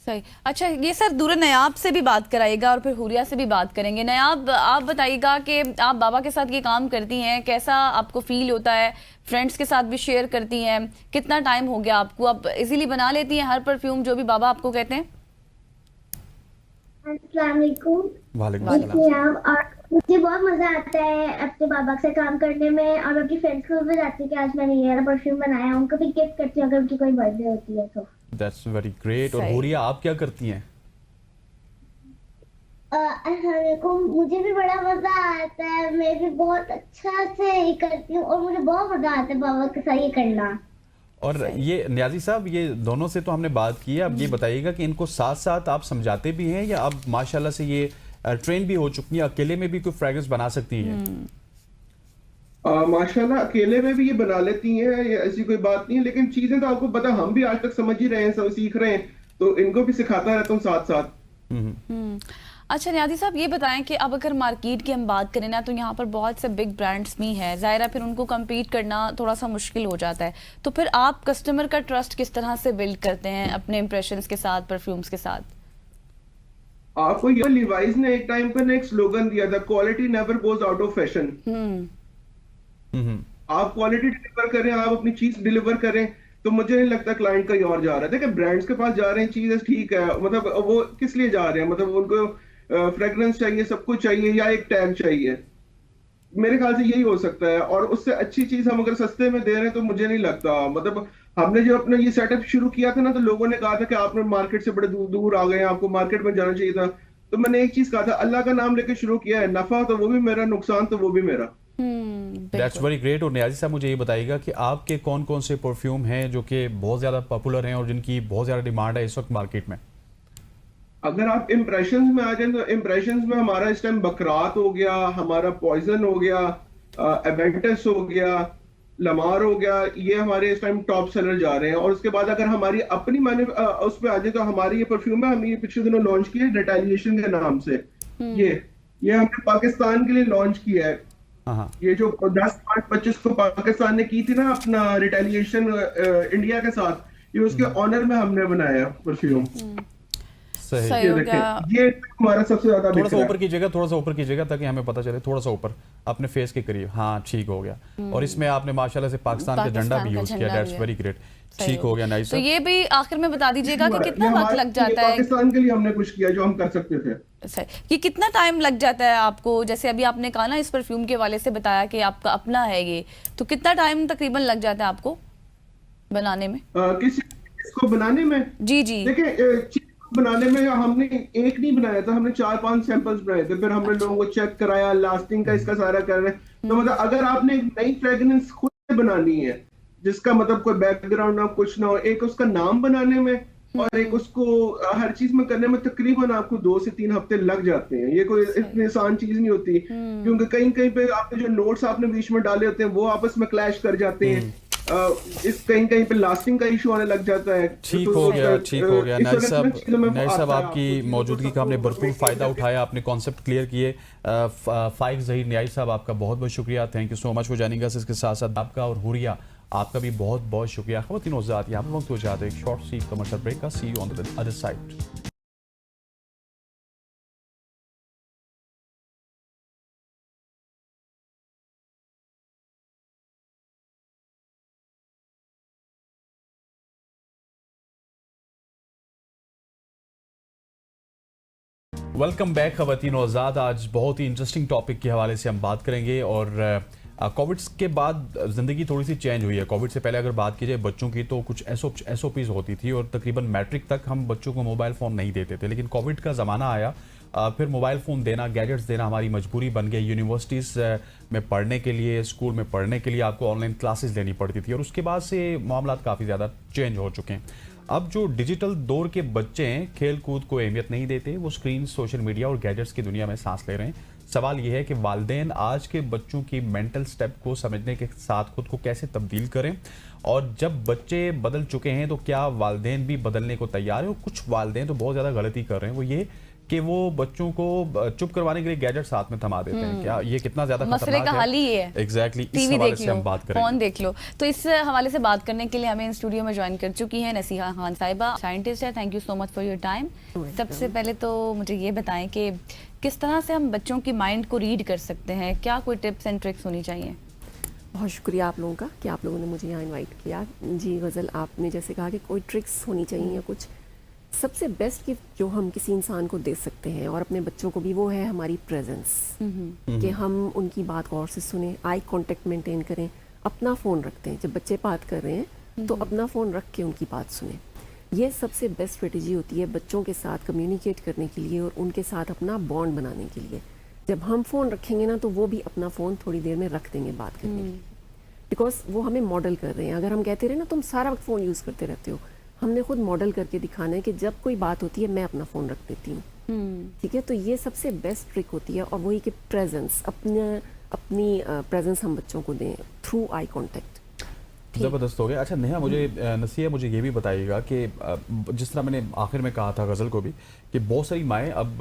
सही। अच्छा, ये सर दूर नयाब से भी बात कराइएगा और फिर हुरिया से भी बात करेंगे। नयाब, आप बताइएगा कि आप बाबा के साथ ये काम करती हैं, कैसा आपको फील होता है? फ्रेंड्स के साथ भी शेयर करती हैं, कितना टाइम हो गया आपको? आप इजीली बना लेती हैं हर परफ्यूम जो भी बाबा आपको कहते हैं? अस्सलाम वालेकुम। वालेकुम सलाम। और मुझे बहुत मजा आता है अपने बाबा से काम करने में, और मैं अपनी फ्रेंड्स को भी बताती हूँ कि आज मैंने ये वाला परफ्यूम बनाया, उनको भी गिफ्ट करती हूँ अगर उनकी कोई बर्थडे होती है तो। That's very great. और हुरिया, आप क्या करती हैं? मुझे भी बड़ा मजा आता है, मैं भी बहुत अच्छा से ये करती हूँ, और मुझे बहुत मजा आता है बाबा के साथ ये करना। और ये नियाज़ी साहब, ये दोनों से तो हमने बात की है, अब ये बताइएगा कि इनको साथ साथ आप समझाते भी हैं, या अब माशाल्लाह से ये ट्रेन भी हो चुकी है, अकेले में भी कोई फ्रेग्रेंस बना सकती हैं? माशाल्लाह अकेले में भी ये बना लेती हैं, ये ऐसी कोई बात नहीं है। लेकिन चीजें तो आपको पता, हम भी आज तक समझ ही रहे हैं, सब सीख रहे हैं, तो इनको भी सिखाता रहता हूँ साथ साथ। अच्छा नियाज़ी साहब, ये बताएं कि अब अगर मार्केट की हम बात करें ना, तो यहाँ पर बहुत से बिग ब्रांड्स भी हैं, ज़ाहिर फिर उनको कम्पीट करना थोड़ा सा मुश्किल हो जाता है। तो फिर आप कस्टमर का ट्रस्ट किस तरह से बिल्ड करते हैं अपने इंप्रेशंस के साथ, परफ्यूम्स के साथ? आपको ये लिवाइस ने एक टाइम पर एक स्लोगन दिया था, quality never goes out of fashion. आप क्वालिटी डिलीवर करें, आप अपनी चीज डिलीवर करें, तो मुझे नहीं लगता क्लाइंट कहीं और जा रहा है। देखिए, ब्रांड्स के पास जा रहे हैं, चीज ठीक है, मतलब वो किस लिए जा रहे हैं? मतलब उनको फ्रेग्रेंस चाहिए, सब कुछ चाहिए, या एक टैग चाहिए। मेरे ख्याल से यही हो सकता है। और उससे अच्छी चीज हम अगर सस्ते में दे रहे हैं तो मुझे नहीं लगता। मतलब हमने जो अपना ये सेटअप शुरू किया था ना, तो लोगों ने कहा था कि आपने मार्केट से बड़े दूर आ गए, आपको मार्केट में जाना चाहिए था। तो मैंने एक चीज कहा था, अल्लाह का नाम लेके शुरू किया है, नफा तो वो भी मेरा, नुकसान तो वो भी मेरा। That's very great. और नियाज़ी साहब, मुझे ये बताइएगा कि आपके कौन कौन से परफ्यूम हैं जो कि बहुत ज़्यादा पॉपुलर हैं और जिनकी बहुत ज़्यादा डिमांड है इस वक्त मार्केट में? अगर आप इम्प्रेशंस में आ जाए, तो इम्प्रेशंस में हमारा इस टाइम बकरात हो गया, हमारा पॉइजन हो गया, एवेंटस हो गया, लमार हो गया, ये हमारे इस टाइम टॉप सेलर जा रहे हैं। और उसके बाद अगर हमारी अपनी मैंने उस पे आ जाए तो हमारी ये परफ्यूम है, हमने ये पिछले दिनों लॉन्च किया है रिटेलिएशन के नाम से। ये हमने पाकिस्तान के लिए लॉन्च किया है। हाँ, ये जो 10/5/25 को पाकिस्तान ने की थी ना अपना रिटेलिएशन इंडिया के साथ, ये उसके ऑनर में हमने बनाया परफ्यूम। सही। सही ये हो देखें, गया। ये हमारा सबसे ज्यादा थोड़ा बिक सा रहा है। ऊपर कीजिएगा, थोड़ा सा ऊपर कीजिएगा ताकि हमें पता चले, थोड़ा सा ऊपर अपने फेस के करीब। हाँ, ठीक हो गया। और इसमें आपने माशाल्लाह से पाकिस्तान का झंडा भी यूज किया, दैट्स वेरी ग्रेट। ठीक हो गया, नाइस। तो ये भी आखिर में बता दीजिएगा कि कितना वक्त लग जाता है, पाकिस्तान के लिए हमने कुछ किया जो हम कर सकते थे। सही, कि कितना टाइम लग जाता है आपको? जैसे अभी आपने कहा ना, इस परफ्यूम के वाले से बताया कि आपका अपना है ये, तो कितना टाइम तकरीबन लग जाता है आपको बनाने में? इसको बनाने में जी जी। देखिए, बनाने में हमने एक नहीं बनाया था, हमने 4-5 सैंपल्स बनाए थे, फिर हमने लोगों को चेक कराया, लास्टिंग का इसका सारा कर रहे हैं। तो मतलब अगर आपने एक नई फ्रेग्रेंस खुद से बनानी है जिसका मतलब कोई बैकग्राउंड ना कुछ ना हो, एक उसका नाम बनाने में और एक उसको हर चीज में करने में तकरीबन आपको 2 से 3 हफ्ते लग जाते हैं। ये कोई इतनी आसान चीज नहीं होती, क्योंकि कहीं कहीं पे आपके जो नोट्स आपने बीच में डाले होते हैं वो आपस में क्लैश कर जाते हैं। इस कहीं कहीं पे लास्टिंग का इशू आने लग जाता है। ठीक हो गया, ठीक हो गया। नाइस साहब, आपकी मौजूदगी का हमने भरपूर फायदा उठाया, आपने कॉन्सेप्ट क्लियर किए। फाइक ज़हीर न्याई साहब, आपका बहुत बहुत शुक्रिया, thank you so much for joining us. इसके साथ साथ आपका और हुरिया, आपका भी बहुत बहुत शुक्रिया। ख़वातीन और हज़रात, यहाँ पर वक्त हो जाते हैं एक शॉर्ट सी कमर्शियल ब्रेक का। See you on the other side. Welcome back ख़वातीन और हज़रात। आज बहुत ही इंटरेस्टिंग टॉपिक के हवाले से हम बात करेंगे। और कोविड के बाद ज़िंदगी थोड़ी सी चेंज हुई है। कोविड से पहले अगर बात की जाए बच्चों की, तो कुछ SOPs होती थी और तकरीबन मैट्रिक तक हम बच्चों को मोबाइल फ़ोन नहीं देते थे। लेकिन कोविड का ज़माना आया, फिर मोबाइल फ़ोन देना, गैजेट्स देना हमारी मजबूरी बन गई। यूनिवर्सिटीज़ में पढ़ने के लिए, स्कूल में पढ़ने के लिए आपको ऑनलाइन क्लासेस लेनी पड़ती थी और उसके बाद से मामला काफ़ी ज़्यादा चेंज हो चुके हैं। अब जो डिजिटल दौर के बच्चे हैं, खेल कूद को अहमियत नहीं देते, वो स्क्रीन, सोशल मीडिया और गैजेट्स की दुनिया में सांस ले रहे हैं। सवाल यह है कि वालिदैन आज के बच्चों की मेंटल स्टेप को समझने के साथ खुद को कैसे तब्दील करें, और जब बच्चे बदल चुके हैं तो क्या वालिदैन भी बदलने को तैयार है। और कुछ वालिदैन तो बहुत ज़्यादा गलती कर रहे हैं, वो ये कि वो बच्चों को चुप करवाने के लिए गैजेट साथ में थमा देते हैं। क्या ये कितना ज्यादा मसले का हल ही ये है। एग्जैक्टली, इस टीवी हवाले देख से लो, हम बात करेंगे। फोन देख लो। तो इस हवाले से बात करने के लिए हमें इन स्टूडियो में ज्वाइन कर चुकी हैं नसीहा खान साहिबा, साइंटिस्ट है। Thank you so much for your time. सबसे पहले तो मुझे ये बताएं कि किस तरह से हम बच्चों की माइंड को रीड कर सकते हैं, क्या कोई टिप्स एंड ट्रिक्स होनी चाहिए? बहुत शुक्रिया आप लोगों का कि आप लोगों ने मुझे यहाँ इनवाइट किया। जी गज़ल, आपने जैसे कहा कि कोई ट्रिक्स होनी चाहिए या कुछ, सबसे बेस्ट गिफ्ट जो हम किसी इंसान को दे सकते हैं और अपने बच्चों को भी, वो है हमारी प्रेजेंस। कि हम उनकी बात गौर से सुने, आई कांटेक्ट मेंटेन करें, अपना फ़ोन रखते हैं जब बच्चे बात कर रहे हैं तो अपना फ़ोन रख के उनकी बात सुने। ये सबसे बेस्ट स्ट्रेटजी होती है बच्चों के साथ कम्युनिकेट करने के लिए और उनके साथ अपना बॉन्ड बनाने के लिए। जब हम फ़ोन रखेंगे ना तो वो भी अपना फ़ोन थोड़ी देर में रख देंगे बात करने के लिए, बिकॉज वो हमें मॉडल कर रहे हैं। अगर हम कहते रहे ना तुम सारा वक्त फ़ोन यूज़ करते रहते हो, हमने खुद मॉडल करके दिखाना है कि जब कोई बात होती है मैं अपना फ़ोन रख देती हूँ। ठीक है, तो ये सबसे बेस्ट ट्रिक होती है। और वही कि प्रेजेंस, अपनी प्रेजेंस हम बच्चों को दें थ्रू आई कांटेक्ट। ज़बरदस्त हो गया। अच्छा नेहा, मुझे नसीहा, मुझे ये भी बताइएगा कि जिस तरह मैंने आखिर में कहा था गज़ल को भी, कि बहुत सारी माएँ अब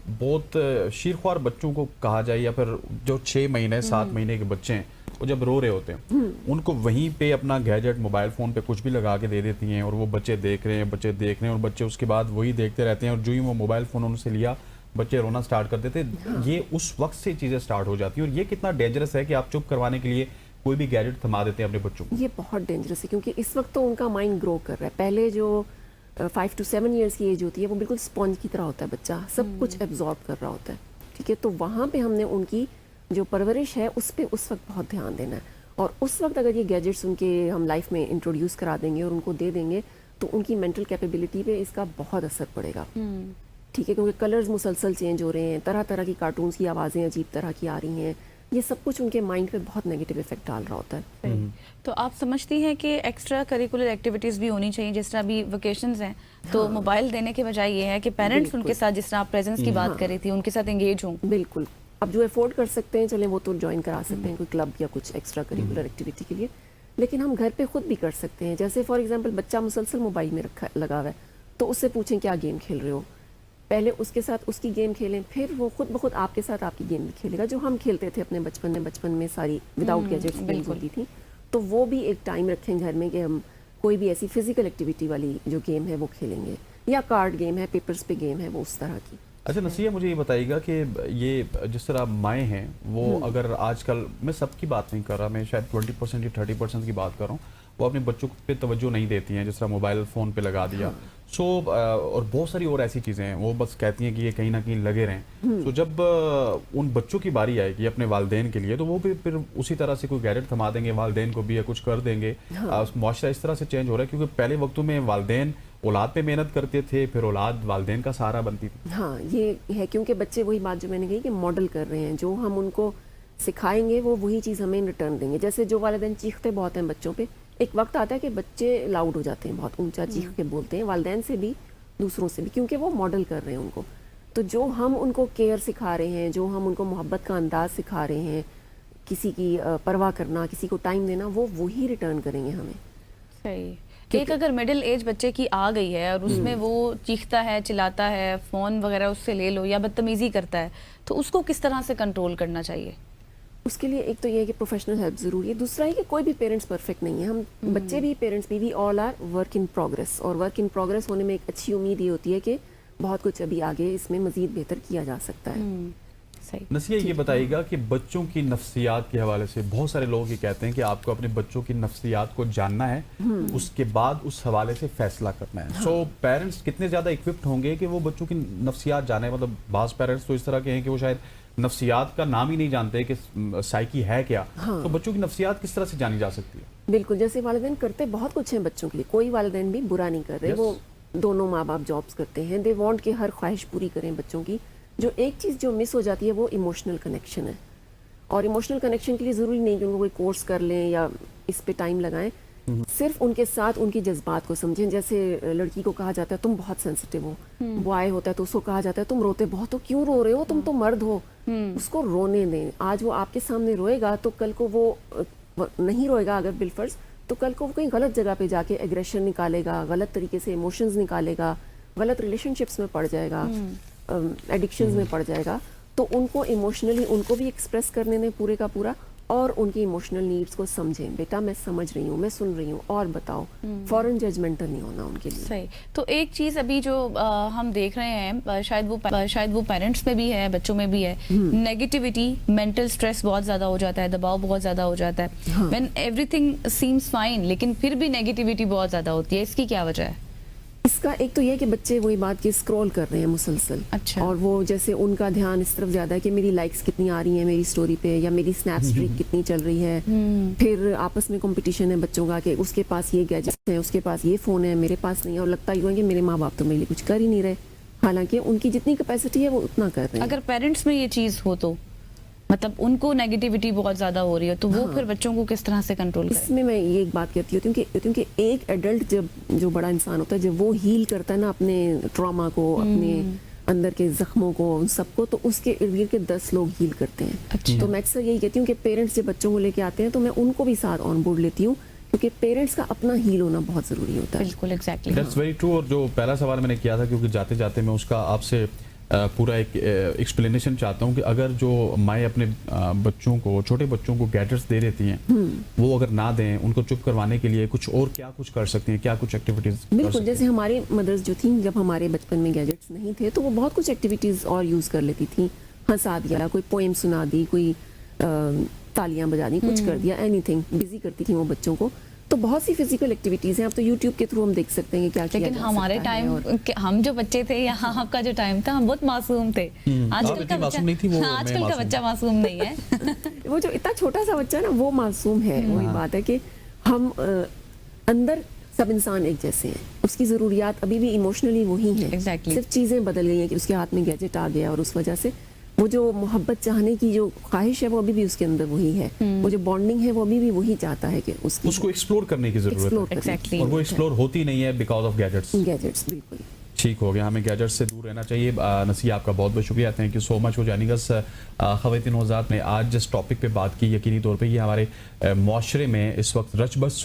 बहुत शीरख्वार बच्चों को कहा जाए, या फिर जो 6 महीने 7 महीने के बच्चे हैं, वो जब रो रहे होते हैं उनको वहीं पे अपना गैजेट, मोबाइल फ़ोन पे कुछ भी लगा के दे देती हैं और वो बच्चे देख रहे हैं और बच्चे उसके बाद वही देखते रहते हैं। और जो ही वो मोबाइल फ़ोन उनसे लिया, बच्चे रोना स्टार्ट कर देते। ये उस वक्त से चीज़ें स्टार्ट हो जाती हैं। और ये कितना डेंजरस है कि आप चुप करवाने के लिए कोई भी गैजेट थमा देते हैं अपने बच्चों को। ये बहुत डेंजरस है, क्योंकि इस वक्त तो उनका माइंड ग्रो कर रहा है। पहले जो 5 to 7 ईयर्स की एज होती है वो बिल्कुल स्पॉन्ज की तरह होता है, बच्चा सब कुछ एब्जॉर्ब कर रहा होता है। ठीक है, तो वहाँ पे हमने उनकी जो परवरिश है उस पर उस वक्त बहुत ध्यान देना है। और उस वक्त अगर ये गैजेट्स उनके हम लाइफ में इंट्रोड्यूस करा देंगे और उनको दे देंगे तो उनकी मेंटल कैपेबिलिटी पे इसका बहुत असर पड़ेगा। ठीक है, क्योंकि कलर्स मुसलसल चेंज हो रहे हैं, तरह तरह की कार्टून्स की आवाज़ें अजीब तरह की आ रही हैं, ये सब कुछ उनके माइंड पे बहुत नेगेटिव इफेक्ट डाल रहा होता है। तो आप समझती हैं कि एक्स्ट्रा करिकुलर एक्टिविटीज़ भी होनी चाहिए? जिस तरह अभी वेकेशंस हैं तो मोबाइल देने के बजाय ये है कि पेरेंट्स उनके साथ, जिस तरह आप प्रेजेंस की बात कर रही थी, उनके साथ एंगेज हों। बिल्कुल, अब जो अफोर्ड कर सकते हैं चलें वो तो ज्वाइन करा सकते हैं कोई क्लब या कुछ एक्स्ट्रा करिकुलर एक्टिविटी के लिए, लेकिन हम घर पे खुद भी कर सकते हैं। जैसे फॉर एग्जांपल बच्चा मुसलसल मोबाइल में लगा हुआ है, तो उससे पूछें क्या गेम खेल रहे हो, पहले उसके साथ उसकी गेम खेलें, फिर वो खुद ब खुद आपके साथ आपकी गेम भी खेलेगा, जो हम खेलते थे अपने बचपन में सारी विदाउट गैजेट्स गेम्स होती थी। तो वो भी एक टाइम रखें घर में कि हम कोई भी ऐसी फिजिकल एक्टिविटी वाली जो गेम है वो खेलेंगे, या कार्ड गेम है, पेपर्स पे गेम है, वो उस तरह की। अच्छा नसीहा, मुझे ये बताइएगा कि ये जिस तरह माएँ हैं वो अगर आजकल, मैं सबकी बात नहीं कर रहा, मैं शायद 20% या 30% की बात कर रहा हूँ, वो अपने बच्चों पे तवज्जो नहीं देती हैं, जिस तरह मोबाइल फ़ोन पे लगा दिया। सो और बहुत सारी और ऐसी चीज़ें हैं, वो बस कहती हैं कि ये कहीं ना कहीं लगे रहें। सो जब उन बच्चों की बारी आएगी अपने वालिदैन के लिए, तो वो भी फिर उसी तरह से कोई गैजेट थमा देंगे वालिदैन को भी, या कुछ कर देंगे। मुआशरा इस तरह से चेंज हो रहा है, क्योंकि पहले वक्तों में वालिदैन औलाद पे मेहनत करते थे, फिर औलाद वालिदैन का सहारा बनती थी। हाँ, ये है, क्योंकि बच्चे वही बात जो मैंने कही कि मॉडल कर रहे हैं, जो हम उनको सिखाएंगे वो वही चीज़ हमें रिटर्न देंगे। जैसे जो वालिदैन चीखते बहुत हैं बच्चों पे, एक वक्त आता है कि बच्चे लाउड हो जाते हैं, बहुत ऊंचा चीख के बोलते हैं, वालिदैन से भी दूसरों से भी, क्योंकि वो मॉडल कर रहे हैं उनको। तो जो हम उनको केयर सिखा रहे हैं, जो हम उनको मोहब्बत का अंदाज सिखा रहे हैं, किसी की परवाह करना, किसी को टाइम देना, वो वही रिटर्न करेंगे हमें। सही। एक अगर मिडिल एज बच्चे की आ गई है और उसमें वो चीखता है, चिल्लाता है, फ़ोन वगैरह उससे ले लो या बदतमीज़ी करता है, तो उसको किस तरह से कंट्रोल करना चाहिए? उसके लिए एक तो ये है कि प्रोफेशनल हेल्प ज़रूरी है, दूसरा है कि कोई भी पेरेंट्स परफेक्ट नहीं है, हम बच्चे भी, पेरेंट्स भी all are work in progress, और वर्क इन प्रोग्रेस होने में एक अच्छी उम्मीद ये होती है कि बहुत कुछ अभी आगे इसमें मज़ीद बेहतर किया जा सकता है। सही। नसीहा, ये बताइएगा कि बच्चों की नफ्सियात के हवाले से बहुत सारे लोग ये कहते हैं कि आपको अपने बच्चों की नफ्सियात को जानना है, उसके बाद उस हवाले से फैसला करना है। सो पेरेंट्स कितने ज़्यादा इक्विप्ड होंगे कि वो बच्चों की नफ्सियात जाने? मतलब बाज़ पेरेंट्स तो इस तरह के हैं कि वो शायद नफ्सियात का नाम ही नहीं जानते कि साइकी है क्या। तो बच्चों की नफ्सियात किस तरह से जानी जा सकती है? बिल्कुल, जैसे वालिदैन करते बहुत कुछ है बच्चों के लिए, कोई वालिदैन भी बुरा नहीं कर रहे। वो दोनों माँ बाप जॉब्स करते हैं, दे वांट कि हर ख्वाहिश पूरी करें बच्चों की। जो एक चीज़ जो मिस हो जाती है वो इमोशनल कनेक्शन है, और इमोशनल कनेक्शन के लिए ज़रूरी नहीं कि उनको कोई कोर्स कर लें या इस पे टाइम लगाएं, सिर्फ उनके साथ उनकी जज्बात को समझें। जैसे लड़की को कहा जाता है तुम बहुत सेंसिटिव हो, बॉय होता है तो उसको कहा जाता है तुम रोते बहुत हो, क्यों रो रहे हो, तुम तो मर्द हो। उसको रोने दें, आज वो आपके सामने रोएगा तो कल को वो नहीं रोएगा अगर बिलफर्ज, तो कल को वो कहीं गलत जगह पे जाके एग्रेशन निकालेगा, गलत तरीके से इमोशंस निकालेगा, गलत रिलेशनशिप्स में पड़ जाएगा, एडिक्शंस में पड़ जाएगा। तो उनको इमोशनली उनको भी एक्सप्रेस करने दें पूरे का पूरा, और उनकी इमोशनल नीड्स को समझें। बेटा मैं समझ रही हूँ, मैं सुन रही हूँ, और बताओ। फॉरन जजमेंटल नहीं होना उनके लिए। सही। तो एक चीज़ अभी जो हम देख रहे हैं, शायद वो पेरेंट्स में भी है, बच्चों में भी है, नेगेटिविटी, मेंटल स्ट्रेस बहुत ज़्यादा हो जाता है, दबाव बहुत ज़्यादा हो जाता है। व्हेन एवरीथिंग सीम्स फाइन, लेकिन फिर भी नेगेटिविटी बहुत ज़्यादा होती है, इसकी क्या वजह है? इसका एक तो ये है कि बच्चे वही बात की स्क्रॉल कर रहे हैं मुसलसल। अच्छा। और वो जैसे उनका ध्यान इस तरफ ज्यादा है कि मेरी लाइक्स कितनी आ रही हैं मेरी स्टोरी पे, या मेरी स्नैप स्ट्रीक कितनी चल रही है। फिर आपस में कंपटीशन है बच्चों का कि उसके पास ये गैजेट्स है, उसके पास ये फोन है, मेरे पास नहीं है, और लगता ही है कि मेरे माँ बाप तो मेरे लिए कुछ कर ही नहीं रहे, हालांकि उनकी जितनी कैपेसिटी है वो उतना कर रहे हैं। अगर पेरेंट्स में ये चीज़ हो तो मतलब उनको नेगेटिविटी बहुत ज्यादा हो रही है, तो वो फिर बच्चों को किस तरह से कंट्रोल करें? इसमें मैं ये एक बात कहती हूँ, क्योंकि एक एडल्ट जब जो बड़ा इंसान होता है, जब वो हील करता है ना अपने ट्रॉमा को, अपने अंदर के जख्मों को, उन सबको, तो उसके इर्द गिर्द के 10 लोग हील करते हैं। अच्छा। तो मैं अक्सर यही कहती हूँ कि पेरेंट्स जब बच्चों को लेके आते हैं तो मैं उनको भी साथ ऑन बोर्ड लेती हूँ, क्योंकि पेरेंट्स का अपना हील होना बहुत जरूरी होता है। बिल्कुल, एग्जैक्टली, दैट्स वेरी ट्रू। और जो पहला सवाल मैंने किया था, क्योंकि जाते जाते मैं उसका आपसे पूरा एक एक्सप्लेनेशन चाहता हूँ कि अगर जो माएँ अपने बच्चों को, छोटे बच्चों को गैजेट्स दे देती हैं, वो अगर ना दें, उनको चुप करवाने के लिए कुछ और क्या कुछ कर सकती हैं, क्या कुछ एक्टिविटीज? बिल्कुल, जैसे हमारी मदर्स जो थी, जब हमारे बचपन में गैजेट्स नहीं थे तो वो बहुत कुछ एक्टिविटीज और यूज कर लेती थी। हंसा दिया, कोई पोएम सुना दी, कोई तालियां बजा दी, कुछ कर दिया, एनीथिंग, बिजी करती थी वो बच्चों को। तो बहुत सी फिजिकल एक्टिविटीज हैं, अब तो यूट्यूब के थ्रू हम देख सकते हैं कि क्या किया जा सकता है। लेकिन हमारे टाइम, हम जो बच्चे थे, यहाँ आपका जो टाइम था, हम बहुत मासूम थे। आजकल का बच्चा मासूम नहीं है। वो जो इतना छोटा सा बच्चा ना, वो मासूम है। वही बात है कि हम अंदर सब इंसान एक जैसे हैं, उसकी ज़रूरियात अभी भी इमोशनली वही हैं। Exactly. सिर्फ चीज़ें बदल गई हैं कि उसके हाथ में गैजेट आ गया, और उस वजह से वो जो मोहब्बत चाहने की जो ख्वाहिश है वो अभी भी उसके अंदर वही है। वो जो बॉन्डिंग है वो अभी भी वही चाहता है कि उसको एक्सप्लोर करने की जरूरत है। Exactly. और वो एक्सप्लोर होती नहीं है बिकॉज ऑफ गैजेट्स। गैजेट्स, बिल्कुल। ठीक हो गया, हमें गैजेट से दूर रहना चाहिए। नसी आपका बहुत बहुत शुक्रिया, thank you so much for joining us. ख़वातीन हज़रात ने आज जिस टॉपिक पे बात की, यकीनी तौर पे ये हमारे माशरे में इस वक्त रच बस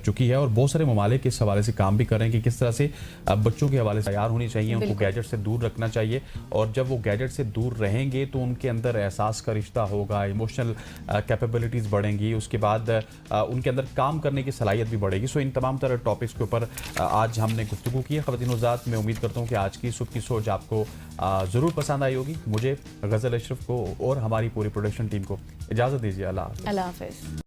चुकी है और बहुत सारे ममालिक इस हवाले से काम भी कर रहे हैं कि किस तरह से बच्चों के हवाले से तैयार होनी चाहिए, उनको गैजेट से दूर रखना चाहिए। और जब वो गैजेट से दूर रहेंगे तो उनके अंदर एहसास का रिश्ता होगा, इमोशनल कैपेबिलिटीज़ बढ़ेंगी, उसके बाद उनके अंदर काम करने की सलाहियत भी बढ़ेगी। सो इन तमाम तरह टॉपिक्स के ऊपर आज हमने गुफ्तगू की है। ख़वातीन हज़रात, मैं उम्मीद करता हूँ कि आज की सुबह की सोच आपको ज़रूर पसंद आई होगी। मुझे गज़ल अशरफ को और हमारी पूरी प्रोडक्शन टीम को इजाज़त दीजिए। अल्लाह हाफ़िज़। अल्लाह हाफ़िज़।